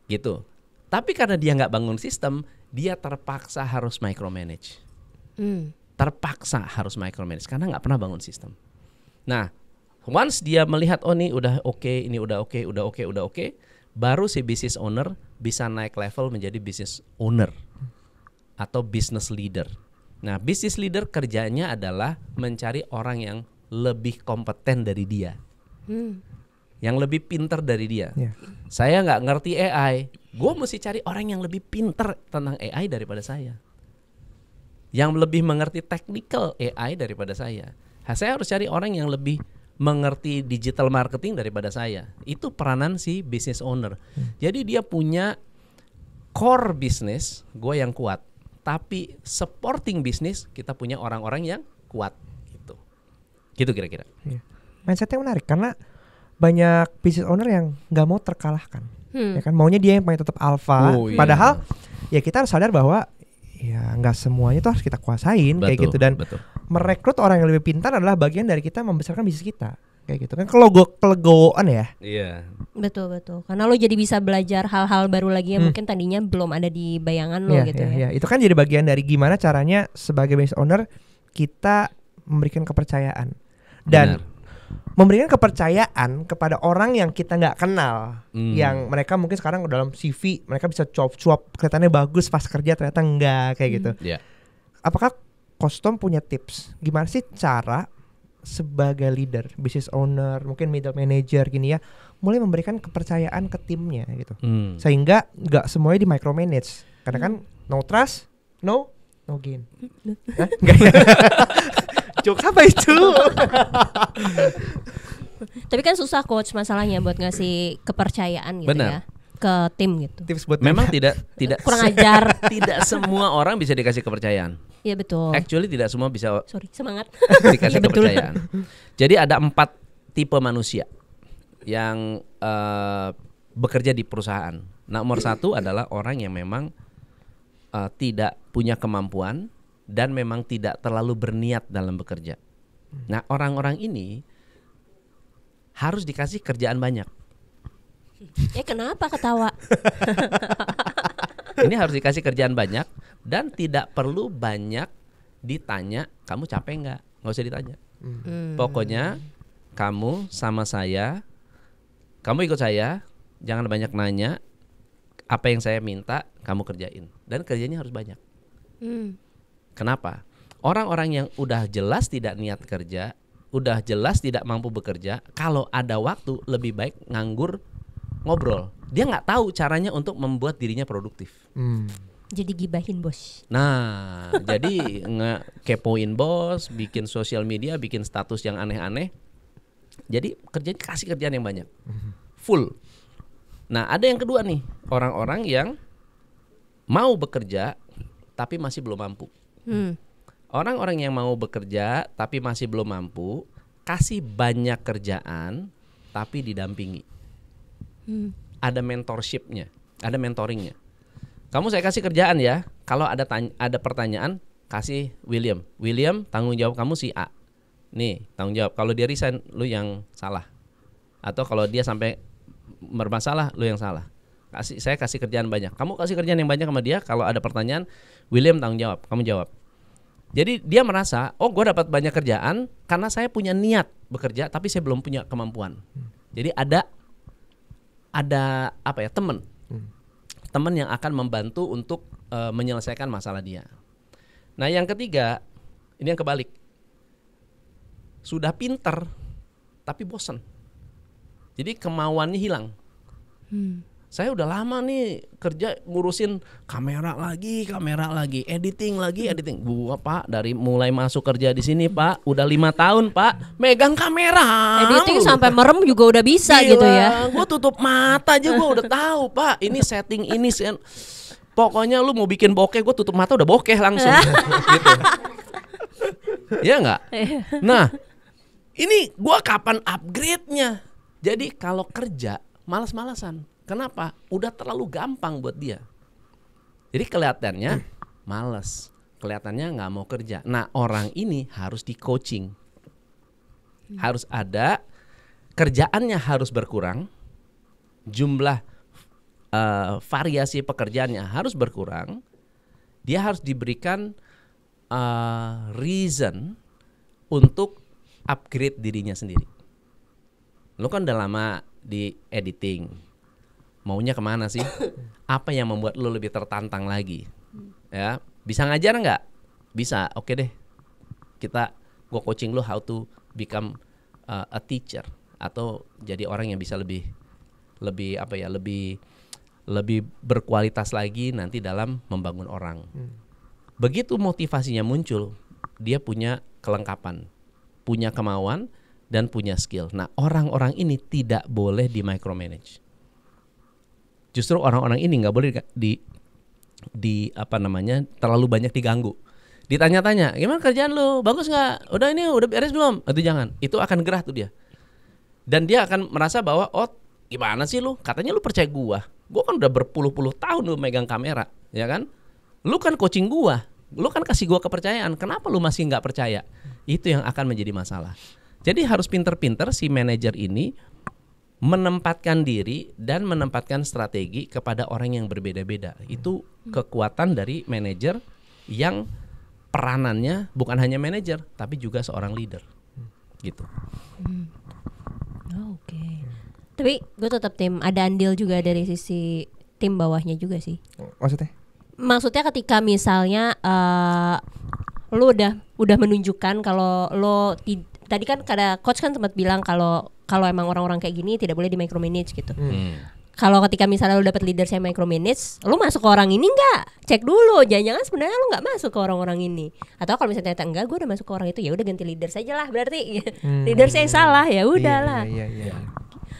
Gitu. Tapi karena dia nggak bangun sistem, dia terpaksa harus micromanage. Terpaksa harus micromanage karena nggak pernah bangun sistem. Nah, once dia melihat ini udah oke, ini udah oke, baru si business owner bisa naik level menjadi business owner atau business leader. Nah, business leader kerjanya adalah mencari orang yang lebih kompeten dari dia, yang lebih pinter dari dia. Saya nggak ngerti AI, gue mesti cari orang yang lebih pinter tentang AI daripada saya, yang lebih mengerti technical AI daripada saya. Saya harus cari orang yang lebih mengerti digital marketing daripada saya. Itu peranan si business owner. Jadi dia punya core business, gue yang kuat. Tapi supporting business, kita punya orang-orang yang kuat. Gitu kira-kira. Mindsetnya menarik karena banyak business owner yang nggak mau terkalahkan. Ya kan, maunya dia yang paling tetap alpha. Padahal ya kita harus sadar bahwa ya nggak semuanya tuh harus kita kuasain. Betul, kayak gitu. Dan merekrut orang yang lebih pintar adalah bagian dari kita membesarkan bisnis kita, kayak gitu kan. Kelegoan ya. Iya. Betul. Karena lo jadi bisa belajar hal-hal baru lagi yang mungkin tadinya belum ada di bayangan lo gitu ya. Itu kan jadi bagian dari gimana caranya sebagai business owner kita memberikan kepercayaan dan memberikan kepercayaan kepada orang yang kita nggak kenal, yang mereka mungkin sekarang dalam CV mereka bisa cuap-cuap kelihatannya bagus pas kerja ternyata enggak, kayak gitu. Apakah Custom punya tips gimana sih cara sebagai leader, business owner, mungkin middle manager gini ya, mulai memberikan kepercayaan ke timnya gitu, sehingga nggak semuanya di micromanage, karena kan no trust, no no gain. Hah? Enggak ya? Jokes apa itu? Tapi kan susah coach masalahnya buat ngasih kepercayaan gitu Benar. ya ke tim gitu. Tips buat Memang tidak Kurang ajar. tidak semua orang bisa dikasih kepercayaan. Iya betul. Actually tidak semua bisa Sorry, semangat. dikasih Iya, betul. kepercayaan. Jadi ada 4 tipe manusia yang bekerja di perusahaan. Nomor 1 adalah orang yang memang tidak punya kemampuan dan memang tidak terlalu berniat dalam bekerja. Nah, orang-orang ini harus dikasih kerjaan banyak. Kenapa ketawa? Ini harus dikasih kerjaan banyak dan tidak perlu banyak ditanya, kamu capek nggak? Nggak usah ditanya. Pokoknya kamu sama saya, kamu ikut saya, jangan banyak nanya. Apa yang saya minta kamu kerjain dan kerjanya harus banyak. Kenapa? Orang-orang yang udah jelas tidak niat kerja, udah jelas tidak mampu bekerja, kalau ada waktu lebih baik nganggur ngobrol. Dia nggak tahu caranya untuk membuat dirinya produktif. Jadi gibahin bos. Nah, jadi ngekepoin bos, bikin sosial media, bikin status yang aneh-aneh. Jadi kerjanya kasih kerjaan yang banyak, full. Nah, ada yang kedua nih, orang-orang yang mau bekerja tapi masih belum mampu. Orang-orang yang mau bekerja tapi masih belum mampu, kasih banyak kerjaan tapi didampingi. Ada mentorshipnya, ada mentoringnya. Kamu saya kasih kerjaan ya. Kalau ada pertanyaan, kasih William. William, tanggung jawab kamu si A. Nih, tanggung jawab. Kalau dia resign, lu yang salah. Atau kalau dia sampai bermasalah, lu yang salah. Saya kasih kerjaan banyak. Kamu kasih kerjaan yang banyak sama dia. Kalau ada pertanyaan, William tanggung jawab, kamu jawab. Jadi dia merasa, oh gue dapat banyak kerjaan karena saya punya niat bekerja, tapi saya belum punya kemampuan. Jadi ada apa ya, teman yang akan membantu untuk menyelesaikan masalah dia. Nah yang ketiga, ini yang kebalik, sudah pinter tapi bosan, jadi kemauannya hilang. Saya udah lama nih kerja ngurusin kamera lagi, editing. Gua Pak dari mulai masuk kerja di sini Pak, udah 5 tahun Pak, megang kamera. Editing sampai merem juga udah bisa. Gila, gitu ya. Gua tutup mata aja gua udah tahu Pak, ini setting ini. Pokoknya lu mau bikin bokeh, gua tutup mata udah bokeh langsung. Gitu. Ya enggak? Nah, ini gua kapan upgrade-nya? Jadi kalau kerja malas-malasan. Kenapa? Udah terlalu gampang buat dia. Jadi kelihatannya malas, kelihatannya nggak mau kerja. Nah orang ini harus di coaching, harus ada kerjaannya harus berkurang, jumlah variasi pekerjaannya harus berkurang. Dia harus diberikan reason untuk upgrade dirinya sendiri. Lo kan udah lama di editing, maunya kemana sih? Apa yang membuat lo lebih tertantang lagi? Ya, bisa ngajar nggak? Bisa, oke deh. Gue coaching lo how to become a teacher, atau jadi orang yang bisa lebih berkualitas lagi nanti dalam membangun orang. Begitu motivasinya muncul, dia punya kelengkapan, punya kemauan dan punya skill. Nah, orang-orang ini tidak boleh di micromanage. Justru orang-orang ini nggak boleh terlalu banyak diganggu. Ditanya-tanya, gimana kerjaan lu? Bagus nggak? Udah beres belum? Itu jangan. Itu akan gerah tuh dia. Dan dia akan merasa bahwa, oh gimana sih lu? Katanya lu percaya gua. Gua kan udah berpuluh-puluh tahun lu megang kamera, ya kan? Lu kan coaching gua. Lu kan kasih gua kepercayaan. Kenapa lu masih nggak percaya? Itu yang akan menjadi masalah. Jadi harus pinter-pinter si manajer ini menempatkan diri dan menempatkan strategi kepada orang yang berbeda-beda. Itu kekuatan dari manajer yang peranannya bukan hanya manajer tapi juga seorang leader. Gitu. Oke. Tapi gue tetap tim ada andil juga dari sisi tim bawahnya juga sih. Maksudnya ketika misalnya lo udah menunjukkan kalau lo tadi kan kada coach kan sempat bilang kalau emang orang-orang kayak gini tidak boleh di micromanage gitu. kalau ketika misalnya lu dapat leader yang micromanage, lu masuk ke orang ini enggak? Cek dulu, jangan-jangan sebenarnya lu nggak masuk ke orang-orang ini. Atau kalau misalnya ternyata enggak, gue udah masuk ke orang itu, ya udah ganti leader saja lah berarti. Leader saya salah, ya udahlah. Iya.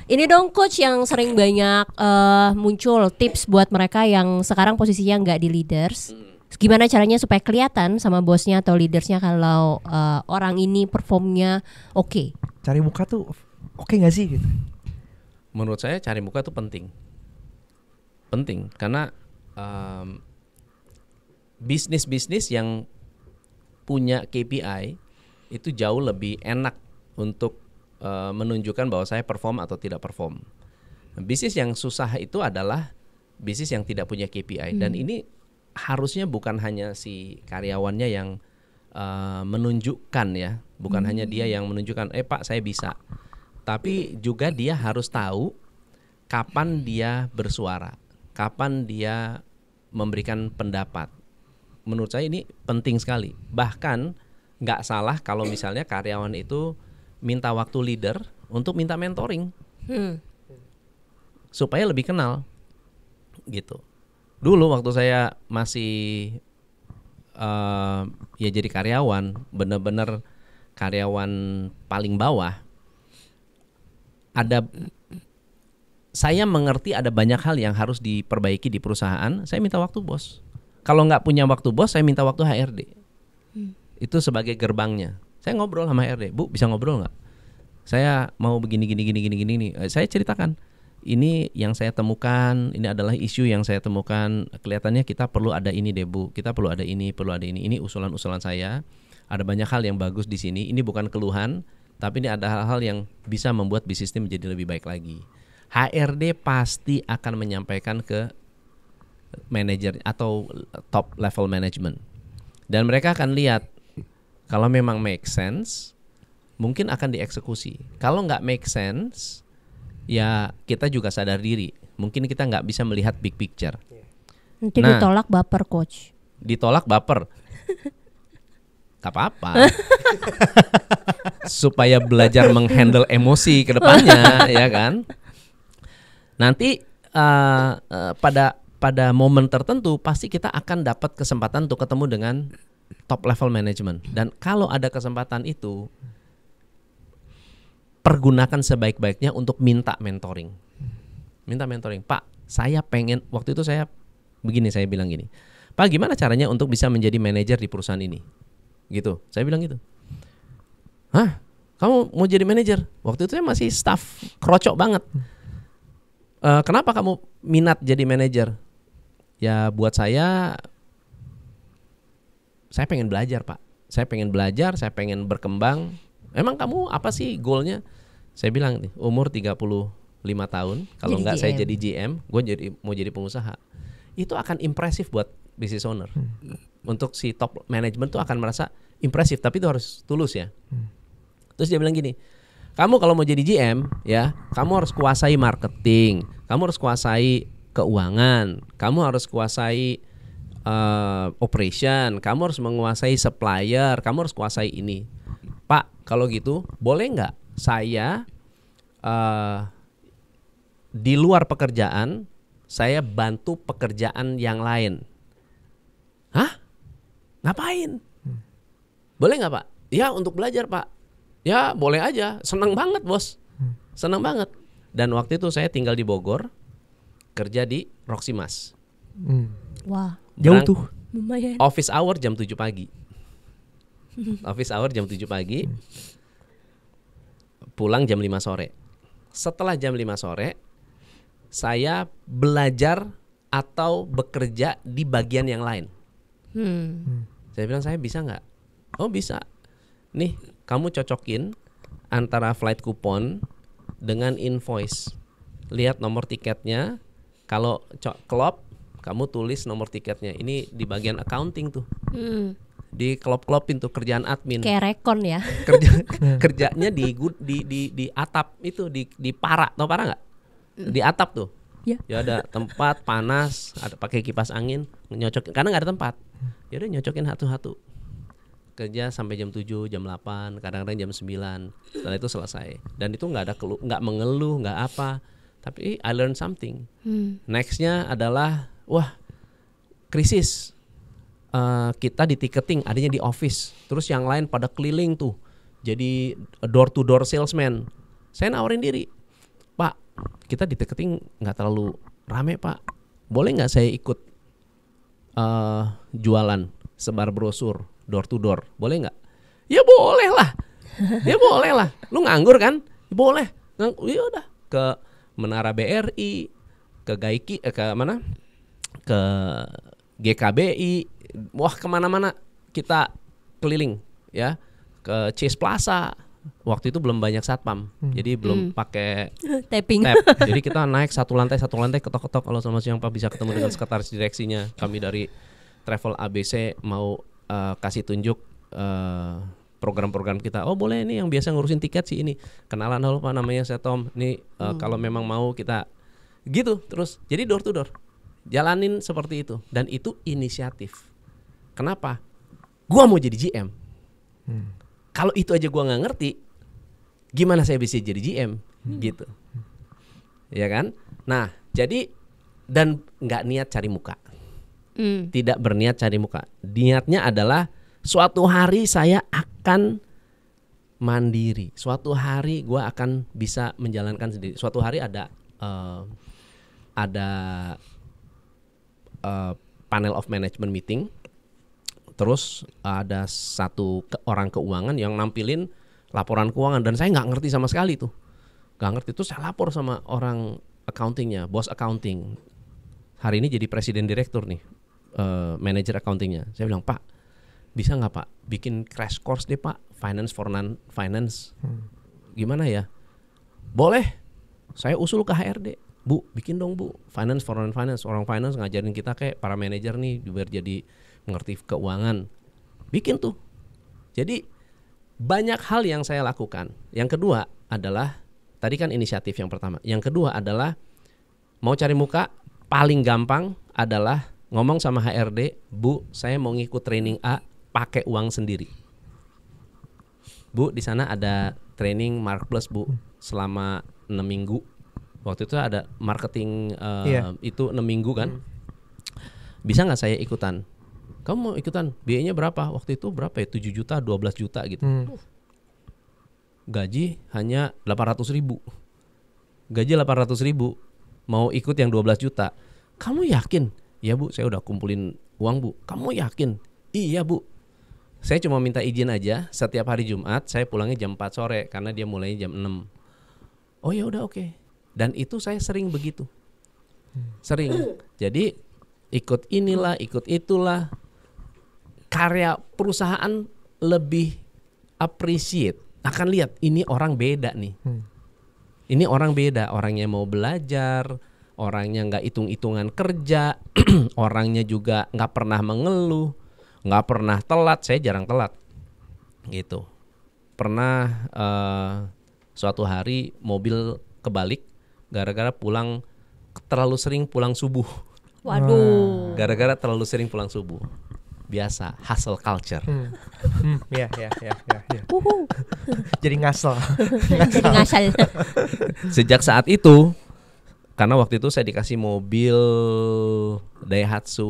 Ini dong coach yang sering banyak muncul tips buat mereka yang sekarang posisinya nggak di leaders. Gimana caranya supaya kelihatan sama bosnya atau leadersnya kalau orang ini performnya oke. Cari muka tuh oke nggak sih gitu? Menurut saya cari muka itu penting karena bisnis yang punya KPI itu jauh lebih enak untuk menunjukkan bahwa saya perform atau tidak perform. Bisnis yang susah itu adalah bisnis yang tidak punya KPI dan ini harusnya bukan hanya si karyawannya yang menunjukkan ya, bukan hanya dia yang menunjukkan Pak saya bisa. Tapi juga dia harus tahu kapan dia bersuara, kapan dia memberikan pendapat. Menurut saya ini penting sekali. Bahkan nggak salah kalau misalnya karyawan itu minta waktu leader untuk minta mentoring, supaya lebih kenal, gitu. Dulu waktu saya masih ya jadi karyawan, benar-benar karyawan paling bawah. Saya mengerti ada banyak hal yang harus diperbaiki di perusahaan. Saya minta waktu bos. Kalau nggak punya waktu bos, saya minta waktu HRD. Itu sebagai gerbangnya. Saya ngobrol sama HRD, Bu bisa ngobrol nggak? Saya mau begini. Saya ceritakan. Ini yang saya temukan. Ini adalah isu yang saya temukan. Kelihatannya kita perlu ada ini deh Bu. Kita perlu ada ini. Ini usulan-usulan saya. Ada banyak hal yang bagus di sini. Ini bukan keluhan. Tapi ini ada hal-hal yang bisa membuat bisnis ini menjadi lebih baik lagi. HRD pasti akan menyampaikan ke manajer atau top level management. Dan mereka akan lihat kalau memang make sense, mungkin akan dieksekusi. Kalau nggak make sense, ya kita juga sadar diri. Mungkin kita nggak bisa melihat big picture. Nanti ditolak baper coach. Ditolak baper. Gak apa-apa. Supaya belajar menghandle emosi ke depannya, ya kan. Nanti pada momen tertentu pasti kita akan dapat kesempatan untuk ketemu dengan top level management. Dan kalau ada kesempatan itu, pergunakan sebaik-baiknya untuk minta mentoring. Minta mentoring. Pak, saya pengen, waktu itu saya bilang gini. Pak, gimana caranya untuk bisa menjadi manajer di perusahaan ini? Gitu, saya bilang gitu. Hah? Kamu mau jadi manajer? Waktu itu saya masih staff, kerocok banget. Kenapa kamu minat jadi manajer? Ya buat saya pengen belajar Pak. Saya pengen belajar, saya pengen berkembang. Emang kamu apa sih goalnya? Saya bilang nih, umur 35 tahun. Kalau enggak saya jadi GM, gue mau jadi pengusaha. Itu akan impresif buat business owner. Untuk si top management tuh akan merasa impresif, tapi itu harus tulus ya. Terus dia bilang gini, kamu kalau mau jadi GM ya, kamu harus kuasai marketing, kamu harus kuasai keuangan, kamu harus kuasai operation, kamu harus menguasai supplier, kamu harus kuasai ini. Pak, kalau gitu boleh nggak saya di luar pekerjaan saya bantu pekerjaan yang lain? Hah? Ngapain? Boleh nggak Pak? Ya untuk belajar Pak. Ya boleh aja. Senang banget bos. Senang banget. Dan waktu itu saya tinggal di Bogor, kerja di Roximas. Wah. Jauh tuh. Lumayan. Office hour jam 7 pagi. Office hour jam 7 pagi. Pulang jam 5 sore. Setelah jam 5 sore, saya belajar atau bekerja di bagian yang lain. Saya bilang, saya bisa nggak? Oh bisa. Nih kamu cocokin antara flight coupon dengan invoice. Lihat nomor tiketnya. Kalau klop, kamu tulis nomor tiketnya. Ini di bagian accounting tuh. Di klop-klopin tuh kerjaan admin. Kayak rekon ya. Kerjanya di atap itu, di para. Tahu para nggak? Di atap tuh. Ya ada tempat panas, ada pakai kipas angin, nyocokin karena nggak ada tempat. Ya udah nyocokin satu-satu. Kerja sampai jam 7, jam 8, kadang-kadang jam 9. Setelah itu selesai. Dan itu nggak ada nggak mengeluh, nggak apa. tapi I learn something. Hmm. Nextnya adalah krisis. Kita di ticketing adanya di office, terus yang lain pada keliling tuh jadi door to door salesman. Saya nawarin diri, Pak, kita di ticketing nggak terlalu rame Pak, boleh nggak saya ikut jualan, sebar brosur door to door, boleh nggak? Ya boleh lah, ya boleh lah. Lu nganggur kan? Ya boleh. Ya udah ke Menara BRI, ke Gaiki, ke mana? Ke GKBI, kemana-mana kita keliling ya, ke Chase Plaza. Waktu itu belum banyak satpam, jadi belum pakai Tapping. tap. Jadi kita naik satu lantai ketok-ketok, kalau selamat siang Pak, bisa ketemu dengan sekretaris direksinya. Kami dari Travel ABC mau kasih tunjuk program-program kita. Oh boleh, ini yang biasa ngurusin tiket sih ini. Kenalan dulu Pak, namanya saya Tom. Ini kalau memang mau kita gitu terus. Jadi door to door. Jalanin seperti itu, dan itu inisiatif. Kenapa? Gua mau jadi GM. Kalau itu aja gua nggak ngerti, gimana saya bisa jadi GM? Gitu, ya kan? Nah, jadi dan nggak niat cari muka, tidak berniat cari muka. Niatnya adalah suatu hari saya akan mandiri. Suatu hari gua akan bisa menjalankan sendiri. Suatu hari ada panel of management meeting, terus ada satu orang keuangan yang nampilin laporan keuangan, dan saya nggak ngerti sama sekali tuh, nggak ngerti. Terus saya lapor sama orang accountingnya, bos accounting, hari ini jadi presiden direktur nih, manager accountingnya. Saya bilang, Pak, bisa nggak Pak bikin crash course deh Pak, finance for non finance, gimana ya? Boleh, saya usul ke HRD. Bu, bikin dong Bu, finance for non-finance. Orang finance ngajarin kita kayak para manajer nih biar jadi mengerti keuangan. Bikin tuh. Jadi banyak hal yang saya lakukan. Yang kedua adalah, tadi kan inisiatif yang pertama. Yang kedua adalah mau cari muka, paling gampang adalah ngomong sama HRD, Bu, saya mau ngikut training A pakai uang sendiri. Bu, di sana ada training Mark Plus Bu, selama 6 minggu. Waktu itu ada marketing itu 6 minggu kan. Bisa gak saya ikutan? Kamu mau ikutan? Biayanya berapa? Waktu itu berapa ya? 7 juta, 12 juta gitu. Gaji hanya 800.000. Gaji 800.000, mau ikut yang 12 juta. Kamu yakin? Ya Bu, saya udah kumpulin uang Bu. Kamu yakin? Iya Bu. Saya cuma minta izin aja, setiap hari Jumat saya pulangnya jam 4 sore karena dia mulainya jam 6. Oh ya udah, oke. Dan itu saya sering begitu, sering. Jadi ikut inilah, ikut itulah. Karya perusahaan lebih appreciate, akan lihat ini orang beda nih. Ini orang beda, orangnya mau belajar, orangnya nggak hitung-hitungan kerja, orangnya juga nggak pernah mengeluh, nggak pernah telat. Saya jarang telat, gitu. Pernah suatu hari mobil kebalik gara-gara terlalu sering pulang subuh. Waduh. Gara-gara terlalu sering pulang subuh. Biasa, hustle culture. Ya. Jadi ngasal. Jadi ngasal. Sejak saat itu, karena waktu itu saya dikasih mobil Daihatsu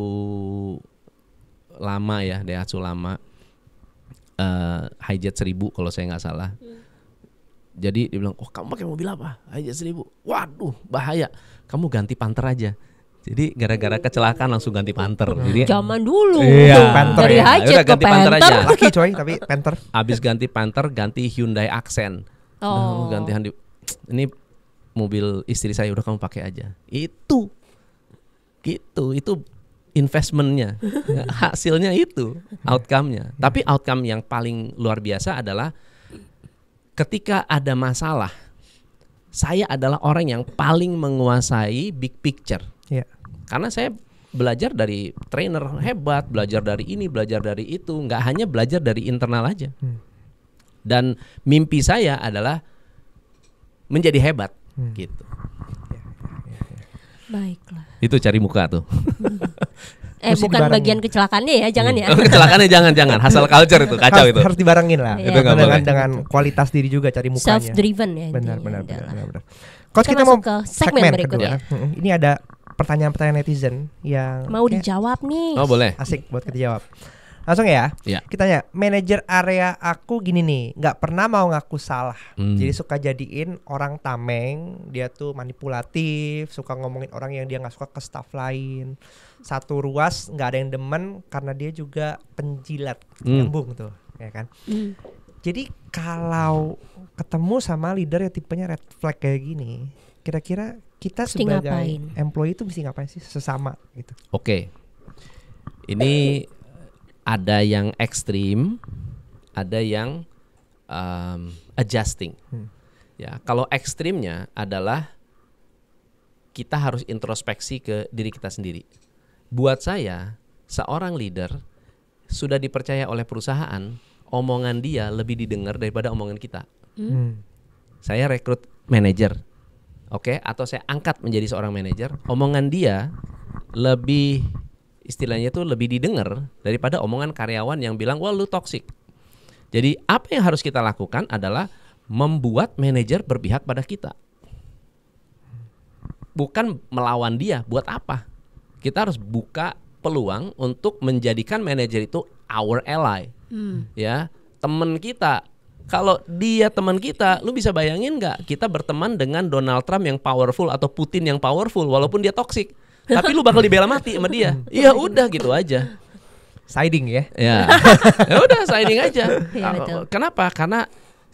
lama ya, Daihatsu lama, Hijet 1000 kalau saya nggak salah. Jadi dia bilang, oh kamu pakai mobil apa? Hijet 1000. Waduh, bahaya. Kamu ganti Panther aja. Jadi gara-gara kecelakaan langsung ganti Panther. Jadi zaman dulu. Iya, Panther dari ya. Hijet ke ganti Panther Panther. aja. Laki coy, tapi Panther. Abis ganti Panther, ganti Hyundai Accent. Oh. Ganti ini mobil istri saya, udah kamu pakai aja. Itu investmentnya, hasilnya itu, outcome-nya. Tapi outcome yang paling luar biasa adalah ketika ada masalah, saya adalah orang yang paling menguasai big picture. Iya. Karena saya belajar dari trainer hebat, belajar dari ini, belajar dari itu, nggak hanya belajar dari internal aja. Dan mimpi saya adalah menjadi hebat, gitu. Baiklah. Itu cari muka tuh. Mesti bukan dibarengin. bagian kecelakaannya ya, jangan ya. Kecelakaannya jangan hustle culture itu kacau harus, itu. harus dibarengin lah. Iya. Itu nggak boleh. dengan kualitas diri juga, cari mukanya. Self driven ya. Benar, intinya benar. adalah. Coach, Kita kita mau masuk ke segmen berikutnya. kedua. Ini ada pertanyaan-pertanyaan netizen yang Mau kayak dijawab nih. Oh boleh. asik buat kita jawab. Langsung ya. Iya. Kita tanya, manajer area aku gini nih, nggak pernah mau ngaku salah. Jadi suka jadiin orang tameng, dia tuh manipulatif, suka ngomongin orang yang dia nggak suka ke staff lain. Satu ruas nggak ada yang demen karena dia juga penjilat, nyambung tuh, ya kan. Jadi kalau ketemu sama leader yang tipenya red flag kayak gini, kira-kira kita Mesti sebagai ngapain? employee itu mesti ngapain sih sesama gitu? Oke. Ini ada yang ekstrim, ada yang adjusting. Ya, kalau ekstrimnya adalah kita harus introspeksi ke diri kita sendiri. Buat saya, seorang leader sudah dipercaya oleh perusahaan, omongan dia lebih didengar daripada omongan kita. Saya rekrut manajer, oke, atau saya angkat menjadi seorang manajer, omongan dia lebih, istilahnya tuh lebih didengar daripada omongan karyawan yang bilang, wah lu toksik. Jadi apa yang harus kita lakukan adalah membuat manajer berpihak pada kita, bukan melawan dia. Buat apa? Kita harus buka peluang untuk menjadikan manajer itu our ally, ya, teman kita. Kalau dia teman kita, lu bisa bayangin nggak kita berteman dengan Donald Trump yang powerful atau Putin yang powerful walaupun dia toksik, tapi lu bakal dibela mati sama dia. Iya udah gitu aja. Siding ya. Ya, ya udah siding aja. Iya, betul. Kenapa?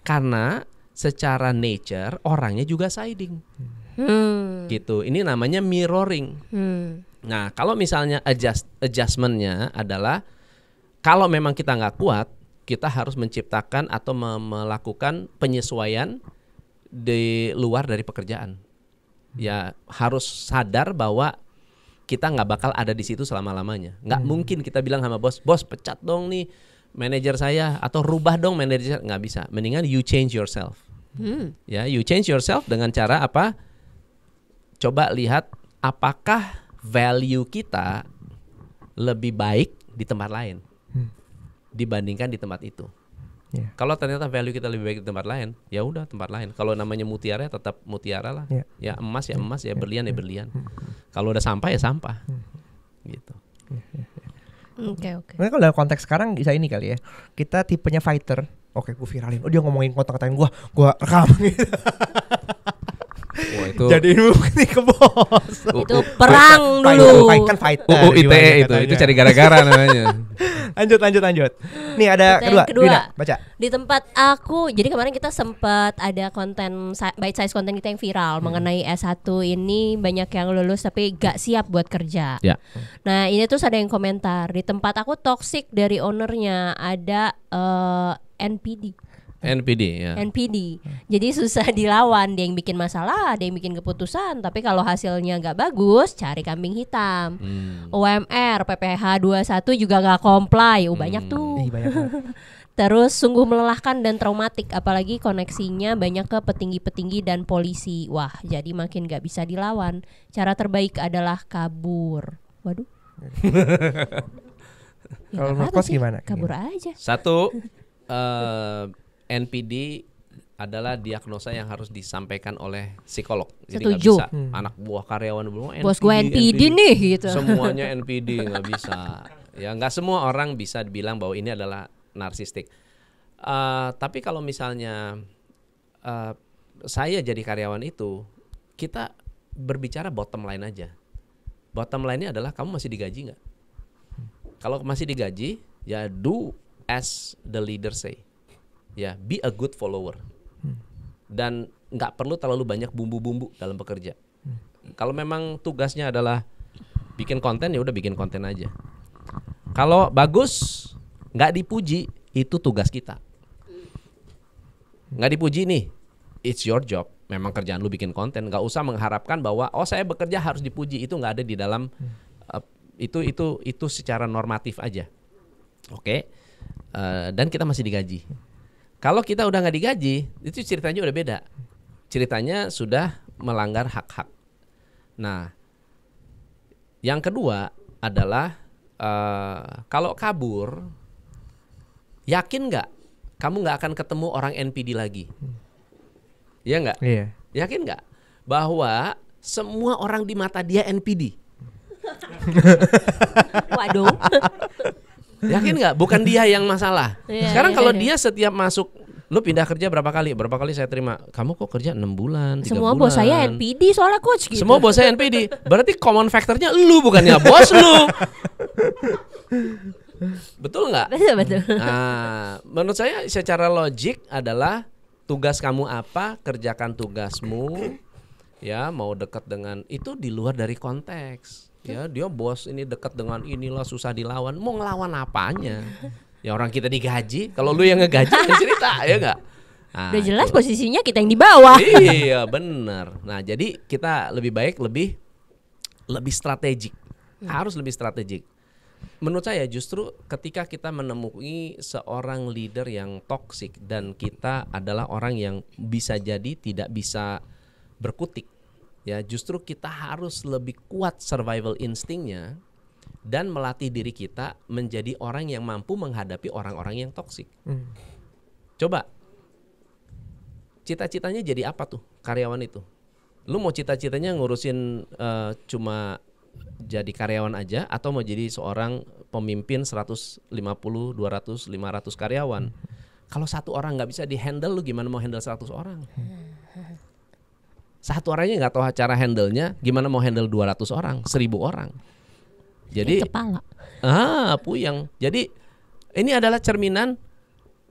Karena secara nature orangnya juga siding. Gitu. Ini namanya mirroring. Nah, kalau misalnya adjustmentnya adalah kalau memang kita nggak kuat, kita harus menciptakan atau melakukan penyesuaian di luar dari pekerjaan. Ya harus sadar bahwa kita nggak bakal ada di situ selama-lamanya. Nggak mungkin kita bilang sama bos, bos pecat dong nih manajer saya atau rubah dong manajer. Nggak bisa. Mendingan you change yourself. Ya, you change yourself dengan cara apa? Coba lihat apakah value kita lebih baik di tempat lain dibandingkan di tempat itu. Yeah. Kalau ternyata value kita lebih baik di tempat lain, ya udah tempat lain. Kalau namanya mutiara tetap mutiara lah. Yeah. Ya emas ya emas, ya berlian ya berlian. Kalau udah sampah ya sampah. Gitu. Oke. Mungkin kalau dalam konteks sekarang bisa ini kali ya. Kita tipenya fighter. Oke, gue viralin. Oh, dia ngomongin kontak-kontakin gue rekam gitu. Wah, itu Jadiin bukti ke bos. Itu perang dulu. Kan fighter. ITE itu cari gara-gara namanya. Lanjut. Nih ada Pertanyaan kedua. Dina, baca. Di tempat aku, jadi kemarin kita sempat ada konten bite size konten kita yang viral mengenai S1 ini, banyak yang lulus tapi gak siap buat kerja. Ya. Nah ini terus ada yang komentar, di tempat aku toxic dari ownernya, ada NPD. Ya. NPD. Jadi susah dilawan, dia yang bikin masalah, dia yang bikin keputusan, tapi kalau hasilnya nggak bagus, cari kambing hitam. UMR, PPh 21 juga nggak comply, banyak tuh. Banyak banget. Terus sungguh melelahkan dan traumatik, apalagi koneksinya banyak ke petinggi-petinggi dan polisi. Wah, jadi makin nggak bisa dilawan. Cara terbaik adalah kabur. Waduh. Ya, Kalau nggak menurut apa-apa Coach sih, gimana? kabur aja. Satu, NPD adalah diagnosa yang harus disampaikan oleh psikolog. Jadi nggak Setuju. bisa anak buah karyawan bilang Bos gue NPD nih gitu. Semuanya NPD, nggak bisa. Ya nggak semua orang bisa bilang bahwa ini adalah narsistik. Tapi kalau misalnya saya jadi karyawan itu, kita berbicara bottom line aja. Bottom line-nya adalah kamu masih digaji nggak? Kalau masih digaji, ya do as the leader say. Ya, be a good follower. Dan nggak perlu terlalu banyak bumbu-bumbu dalam bekerja. Kalau memang tugasnya adalah bikin konten, ya udah bikin konten aja. Kalau bagus, nggak dipuji, itu tugas kita. Nggak dipuji nih, it's your job. Memang kerjaan lu bikin konten, nggak usah mengharapkan bahwa saya bekerja harus dipuji. Itu nggak ada di dalam itu secara normatif aja. Oke. Dan kita masih digaji. Kalau kita udah nggak digaji, itu ceritanya udah beda. Ceritanya sudah melanggar hak-hak. Nah, yang kedua adalah kalau kabur, yakin nggak kamu nggak akan ketemu orang NPD lagi? Iya nggak? Iya. Yakin nggak bahwa semua orang di mata dia NPD? Waduh. Yakin nggak? Bukan dia yang masalah. Iya, Sekarang iya, kalau iya. dia setiap masuk, lu pindah kerja berapa kali? Berapa kali saya terima? Kamu kok kerja 6 bulan, 3 Semua bulan? bos saya NPD soalnya coach gitu. Semua bos saya NPD. Berarti common factornya lu, bukannya bos lu. Betul nggak? Betul. Nah, menurut saya secara logik adalah tugas kamu apa, kerjakan tugasmu. Ya, mau dekat dengan itu di luar dari konteks. Ya, dia bos ini dekat dengan inilah susah dilawan. Mau ngelawan apanya? Ya orang kita digaji. Kalau lu yang ngegaji kan cerita, ya nggak? Nah, Udah jelas itu. posisinya kita yang di bawah. Iya, benar. Nah, jadi kita lebih baik lebih strategik. Harus lebih strategik. Menurut saya justru ketika kita menemui seorang leader yang toksik dan kita adalah orang yang bisa jadi tidak bisa berkutik, ya justru kita harus lebih kuat survival instingnya dan melatih diri kita menjadi orang yang mampu menghadapi orang-orang yang toksik. Coba, cita-citanya jadi apa tuh karyawan itu? Lu mau cita-citanya ngurusin cuma jadi karyawan aja atau mau jadi seorang pemimpin 150, 200, 500 karyawan? Kalau satu orang nggak bisa dihandle, lu gimana mau handle 100 orang? Satu orangnya nggak tahu cara handle-nya, gimana mau handle 200 orang, 1000 orang? Jadi Kepala. puyeng. Jadi ini adalah cerminan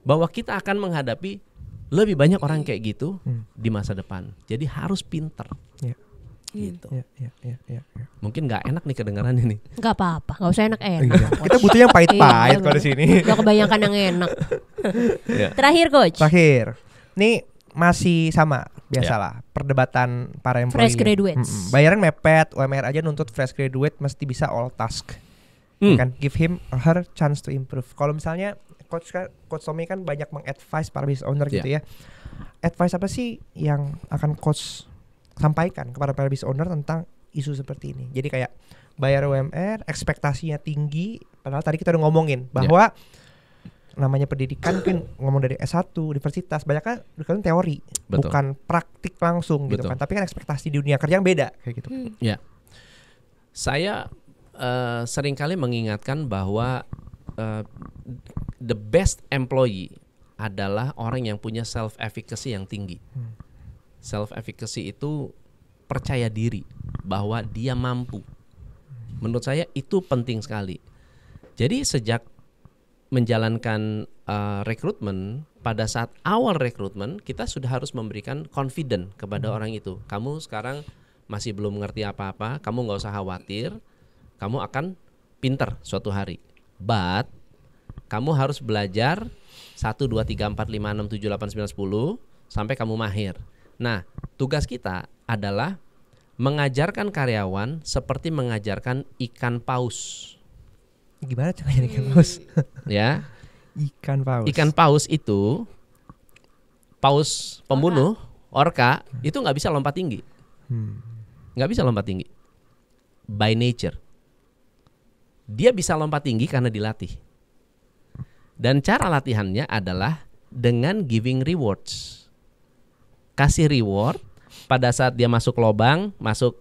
bahwa kita akan menghadapi lebih banyak orang kayak gitu di masa depan. Jadi harus pinter. Iya. Gitu. Iya. Mungkin nggak enak nih kedengaran ini. Gak apa-apa, gak usah enak-enak. Iya. Kita butuh yang pahit-pahit Iya, kalau di sini. Udah kebanyakan yang enak. Iya. Terakhir coach, Terakhir, nih masih sama biasalah perdebatan para employee. fresh graduates. Bayaran mepet, UMR aja nuntut fresh graduate mesti bisa all task. Ya kan, give him or her chance to improve. Kalau misalnya coach Tommy kan banyak mengadvise para business owner gitu ya. Advice apa sih yang akan coach sampaikan kepada para business owner tentang isu seperti ini? Jadi kayak bayar UMR, ekspektasinya tinggi, padahal tadi kita udah ngomongin bahwa namanya pendidikan kan ngomong dari S1, universitas, banyak kan teori, Betul. bukan praktik langsung gitu Betul. kan. Tapi kan ekspektasi di dunia kerja yang beda kayak gitu. Ya, saya seringkali mengingatkan bahwa the best employee adalah orang yang punya self efficacy yang tinggi. Self efficacy itu percaya diri bahwa dia mampu. Menurut saya itu penting sekali. Jadi sejak menjalankan rekrutmen, pada saat awal rekrutmen kita sudah harus memberikan confident kepada orang itu. Kamu sekarang masih belum mengerti apa-apa, kamu nggak usah khawatir, kamu akan pinter suatu hari. But kamu harus belajar 1, 2, 3, 4, 5, 6, 7, 8, 9, 10 sampai kamu mahir. Nah, tugas kita adalah mengajarkan karyawan seperti mengajarkan ikan paus. Gimana caranya ikan paus? Ya, Ikan paus. ikan paus itu, paus pembunuh, orka, itu nggak bisa lompat tinggi. Nggak bisa lompat tinggi. By nature. Dia bisa lompat tinggi karena dilatih. Dan cara latihannya adalah dengan giving rewards. Kasih reward pada saat dia masuk lubang, masuk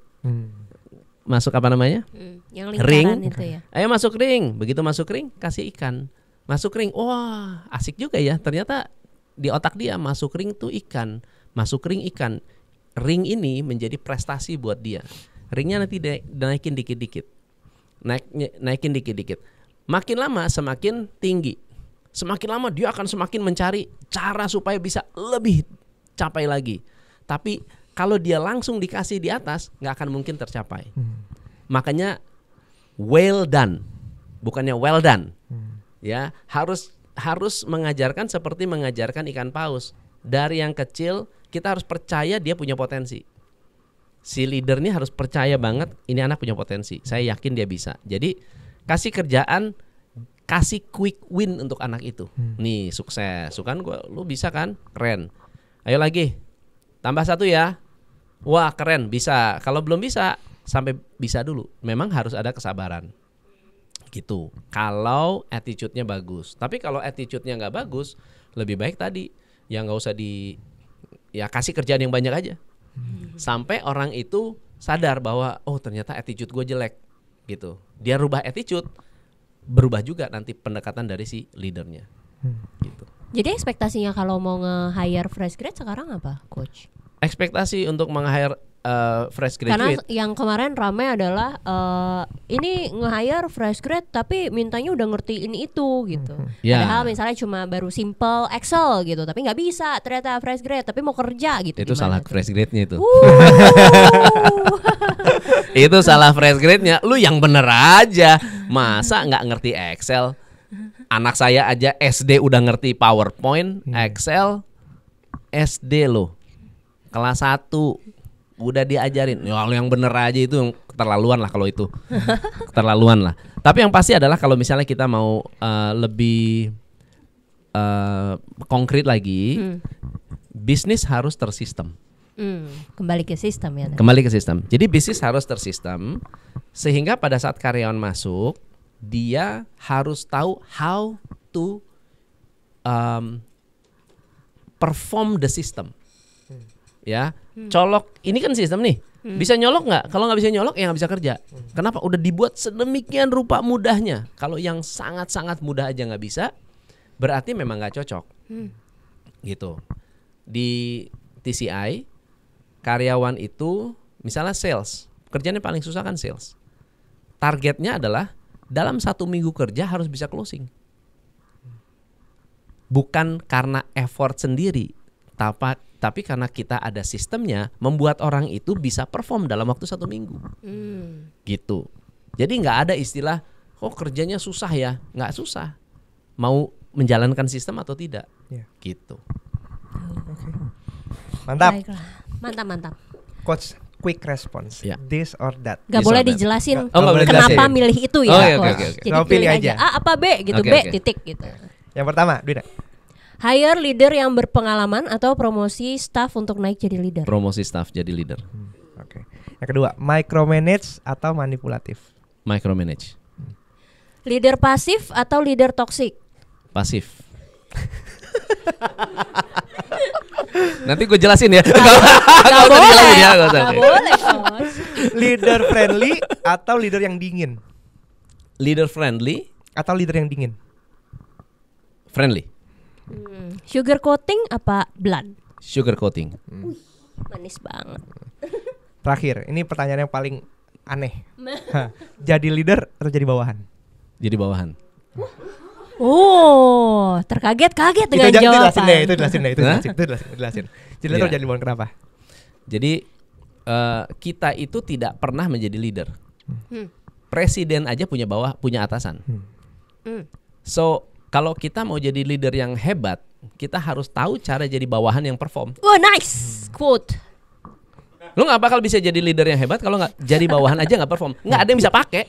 apa namanya? Yang lingkaran Ring. itu ya. Ayo masuk ring. Begitu masuk ring, kasih ikan. Masuk ring, wah asik juga ya. Ternyata di otak dia masuk ring tuh ikan. Masuk ring ikan. Ring ini menjadi prestasi buat dia. Ringnya nanti naikin dikit-dikit. Naikin dikit-dikit. Makin lama semakin tinggi. Semakin lama dia akan semakin mencari cara supaya bisa lebih capai lagi. Tapi kalau dia langsung dikasih di atas, nggak akan mungkin tercapai. Makanya well done, bukannya well done. Ya, harus mengajarkan seperti mengajarkan ikan paus. Dari yang kecil kita harus percaya dia punya potensi. Si leader ini harus percaya banget ini anak punya potensi. Saya yakin dia bisa. Jadi kasih kerjaan, kasih quick win untuk anak itu. Nih sukses, kan lu bisa kan? Keren. Ayo lagi, tambah 1 ya. Wah keren, bisa. Kalau belum bisa, sampai bisa dulu. Memang harus ada kesabaran. Gitu. Kalau attitude-nya bagus. Tapi kalau attitude-nya nggak bagus, lebih baik tadi ya nggak usah ya kasih kerjaan yang banyak aja. Sampai orang itu sadar bahwa oh ternyata attitude gue jelek gitu. Dia rubah attitude, berubah juga nanti pendekatan dari si leadernya. Gitu. Jadi ekspektasinya kalau mau nge-hire fresh grad sekarang apa, coach? Ekspektasi untuk meng-hire fresh Karena graduate. yang kemarin ramai adalah ini nge-hire fresh grad tapi mintanya udah ngerti ini itu gitu. Ya. Padahal misalnya cuma baru simple Excel gitu, tapi nggak bisa ternyata fresh grad tapi mau kerja gitu. Itu Gimana salah tuh? fresh grade-nya itu. Itu salah fresh grade-nya. Lu yang bener aja. Masa nggak ngerti Excel? Anak saya aja SD udah ngerti PowerPoint, Excel. SD loh. Kelas 1 udah diajarin. Ya yang bener aja itu yang keterlaluan lah kalau itu. Keterlaluan lah. Tapi yang pasti adalah kalau misalnya kita mau lebih konkret lagi, bisnis harus tersistem. Kembali ke sistem ya. Kembali ke sistem. Jadi bisnis harus tersistem sehingga pada saat karyawan masuk dia harus tahu how to perform the system. Ya, colok ini kan sistem nih. Bisa nyolok nggak? Kalau nggak bisa nyolok ya nggak bisa kerja. Kenapa? Udah dibuat sedemikian rupa mudahnya. Kalau yang sangat-sangat mudah aja nggak bisa, berarti memang nggak cocok. Gitu. Di TCI karyawan itu misalnya sales, kerjanya paling susah kan sales. Targetnya adalah dalam 1 minggu kerja harus bisa closing. Bukan karena effort sendiri, tapi karena kita ada sistemnya membuat orang itu bisa perform dalam waktu 1 minggu. Gitu. Jadi nggak ada istilah kerjanya susah ya, nggak susah. Mau menjalankan sistem atau tidak. Gitu. Mantap. Baiklah. Mantap. Coach, quick response. Ya. This or that. Gak This boleh or that. dijelasin Oh, nggak boleh kenapa dijelasin. milih itu ya, Oh, iya, coach. oke. Jadi Cuma pilih pilih aja aja. A apa B gitu, Oke, B oke. titik gitu. Yang pertama, Duda. Hire leader yang berpengalaman atau promosi staff untuk naik jadi leader. Promosi staff jadi leader. Oke. Yang kedua, micromanage atau manipulatif? Micromanage. Leader pasif atau leader toxic? Pasif. Nanti gue jelasin ya. Gak usah boleh, dijelasin ya, nggak usah. gak boleh, coach. Leader friendly atau leader yang dingin? Leader friendly, Atau leader yang dingin? friendly. Sugar coating apa blunt? Sugar coating. Manis banget. Terakhir, ini pertanyaan yang paling aneh. Jadi leader atau jadi bawahan? Jadi bawahan. Oh, terkaget-kaget dengan Itu jawaban. jelasin deh, itu jelasin. Hah? Jelasin. Jadi leader Iya. jadi bawahan kenapa? Jadi kita itu tidak pernah menjadi leader. Presiden aja punya atasan. So kalau kita mau jadi leader yang hebat, kita harus tahu cara jadi bawahan yang perform. Wah, nice quote. Lu nggak bakal bisa jadi leader yang hebat kalau nggak jadi bawahan aja nggak perform. Nggak ada yang bisa pakai.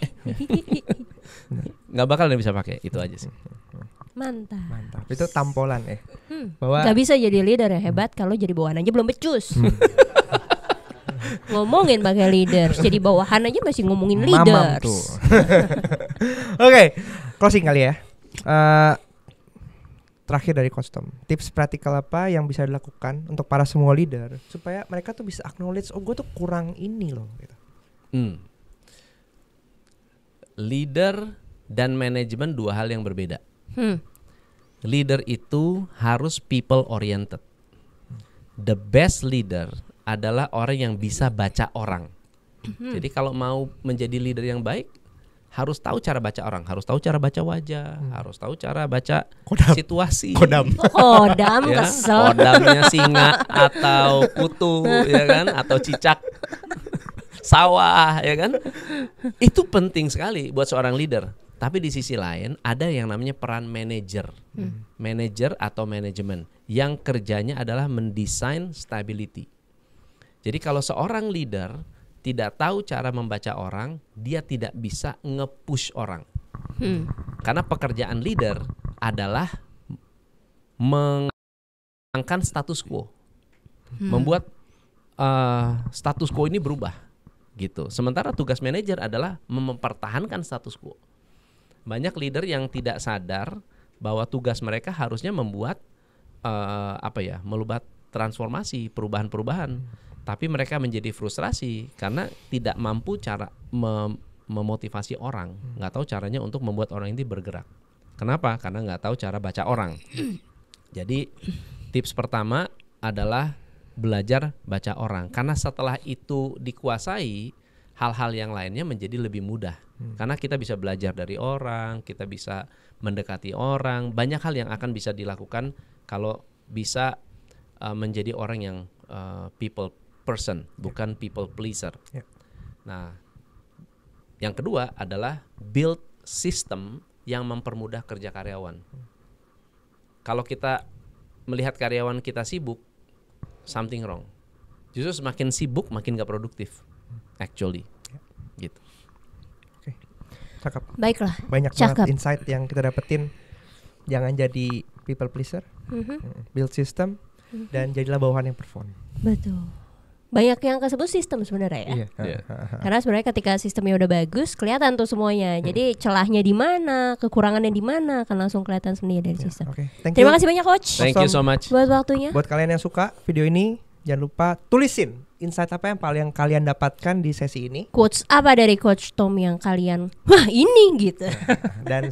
Nggak bakal ada yang bisa pakai. Itu aja sih. Mantap. Itu tampolan bahwa Gak bisa jadi leader yang hebat kalau jadi bawahan aja belum becus. Ngomongin pakai leader, jadi bawahan aja masih ngomongin mamam leaders. tuh. Oke, closing kali ya. Terakhir dari Coach Tom, tips praktikal apa yang bisa dilakukan untuk para semua leader supaya mereka tuh bisa acknowledge, oh gue tuh kurang ini loh gitu. Leader dan manajemen dua hal yang berbeda. Leader itu harus people oriented. The best leader adalah orang yang bisa baca orang. Jadi kalau mau menjadi leader yang baik, harus tahu cara baca orang, harus tahu cara baca wajah, harus tahu cara baca situasi. Kodam. Kodam Ya, kesel. kodamnya singa atau kutu, ya kan, atau cicak sawah, ya kan. Itu penting sekali buat seorang leader. Tapi di sisi lain ada yang namanya peran manajer, manajer atau manajemen yang kerjanya adalah mendesain stability. Jadi kalau seorang leader tidak tahu cara membaca orang, dia tidak bisa nge-push orang. Karena pekerjaan leader adalah mengangkat status quo, membuat status quo ini berubah, gitu. Sementara tugas manajer adalah mempertahankan status quo. banyak leader yang tidak sadar bahwa tugas mereka harusnya membuat membuat transformasi, perubahan-perubahan. Tapi mereka menjadi frustrasi karena tidak mampu cara memotivasi orang, nggak tahu caranya untuk membuat orang ini bergerak. Kenapa? Karena nggak tahu cara baca orang. Jadi tips pertama adalah belajar baca orang. Karena setelah itu dikuasai, hal-hal yang lainnya menjadi lebih mudah. Karena kita bisa belajar dari orang, kita bisa mendekati orang. Banyak hal yang akan bisa dilakukan kalau bisa menjadi orang yang people person, bukan people pleaser. Nah, yang kedua adalah build system yang mempermudah kerja karyawan. Kalau kita melihat karyawan kita sibuk, something wrong. Justru semakin sibuk makin gak produktif, actually. Gitu. Oke, cakep. Baiklah. Banyak cakep. banget insight yang kita dapetin. Jangan jadi people pleaser, build system, dan jadilah bawahan yang perform. Betul. Banyak yang kesebut sistem sebenarnya ya. Iya. Karena sebenarnya ketika sistemnya udah bagus, kelihatan tuh semuanya. Jadi celahnya di mana, kekurangannya di mana, akan langsung kelihatan sendiri dari sistem. Oke, thank you. Terima kasih banyak coach. Thank you so much. Buat waktunya. Buat kalian yang suka video ini, jangan lupa tulisin insight apa yang paling kalian dapatkan di sesi ini. Quotes apa dari Coach Tom yang kalian, wah ini gitu. Dan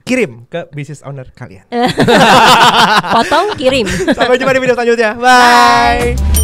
kirim ke business owner kalian. Potong kirim. Sampai jumpa di video selanjutnya. Bye.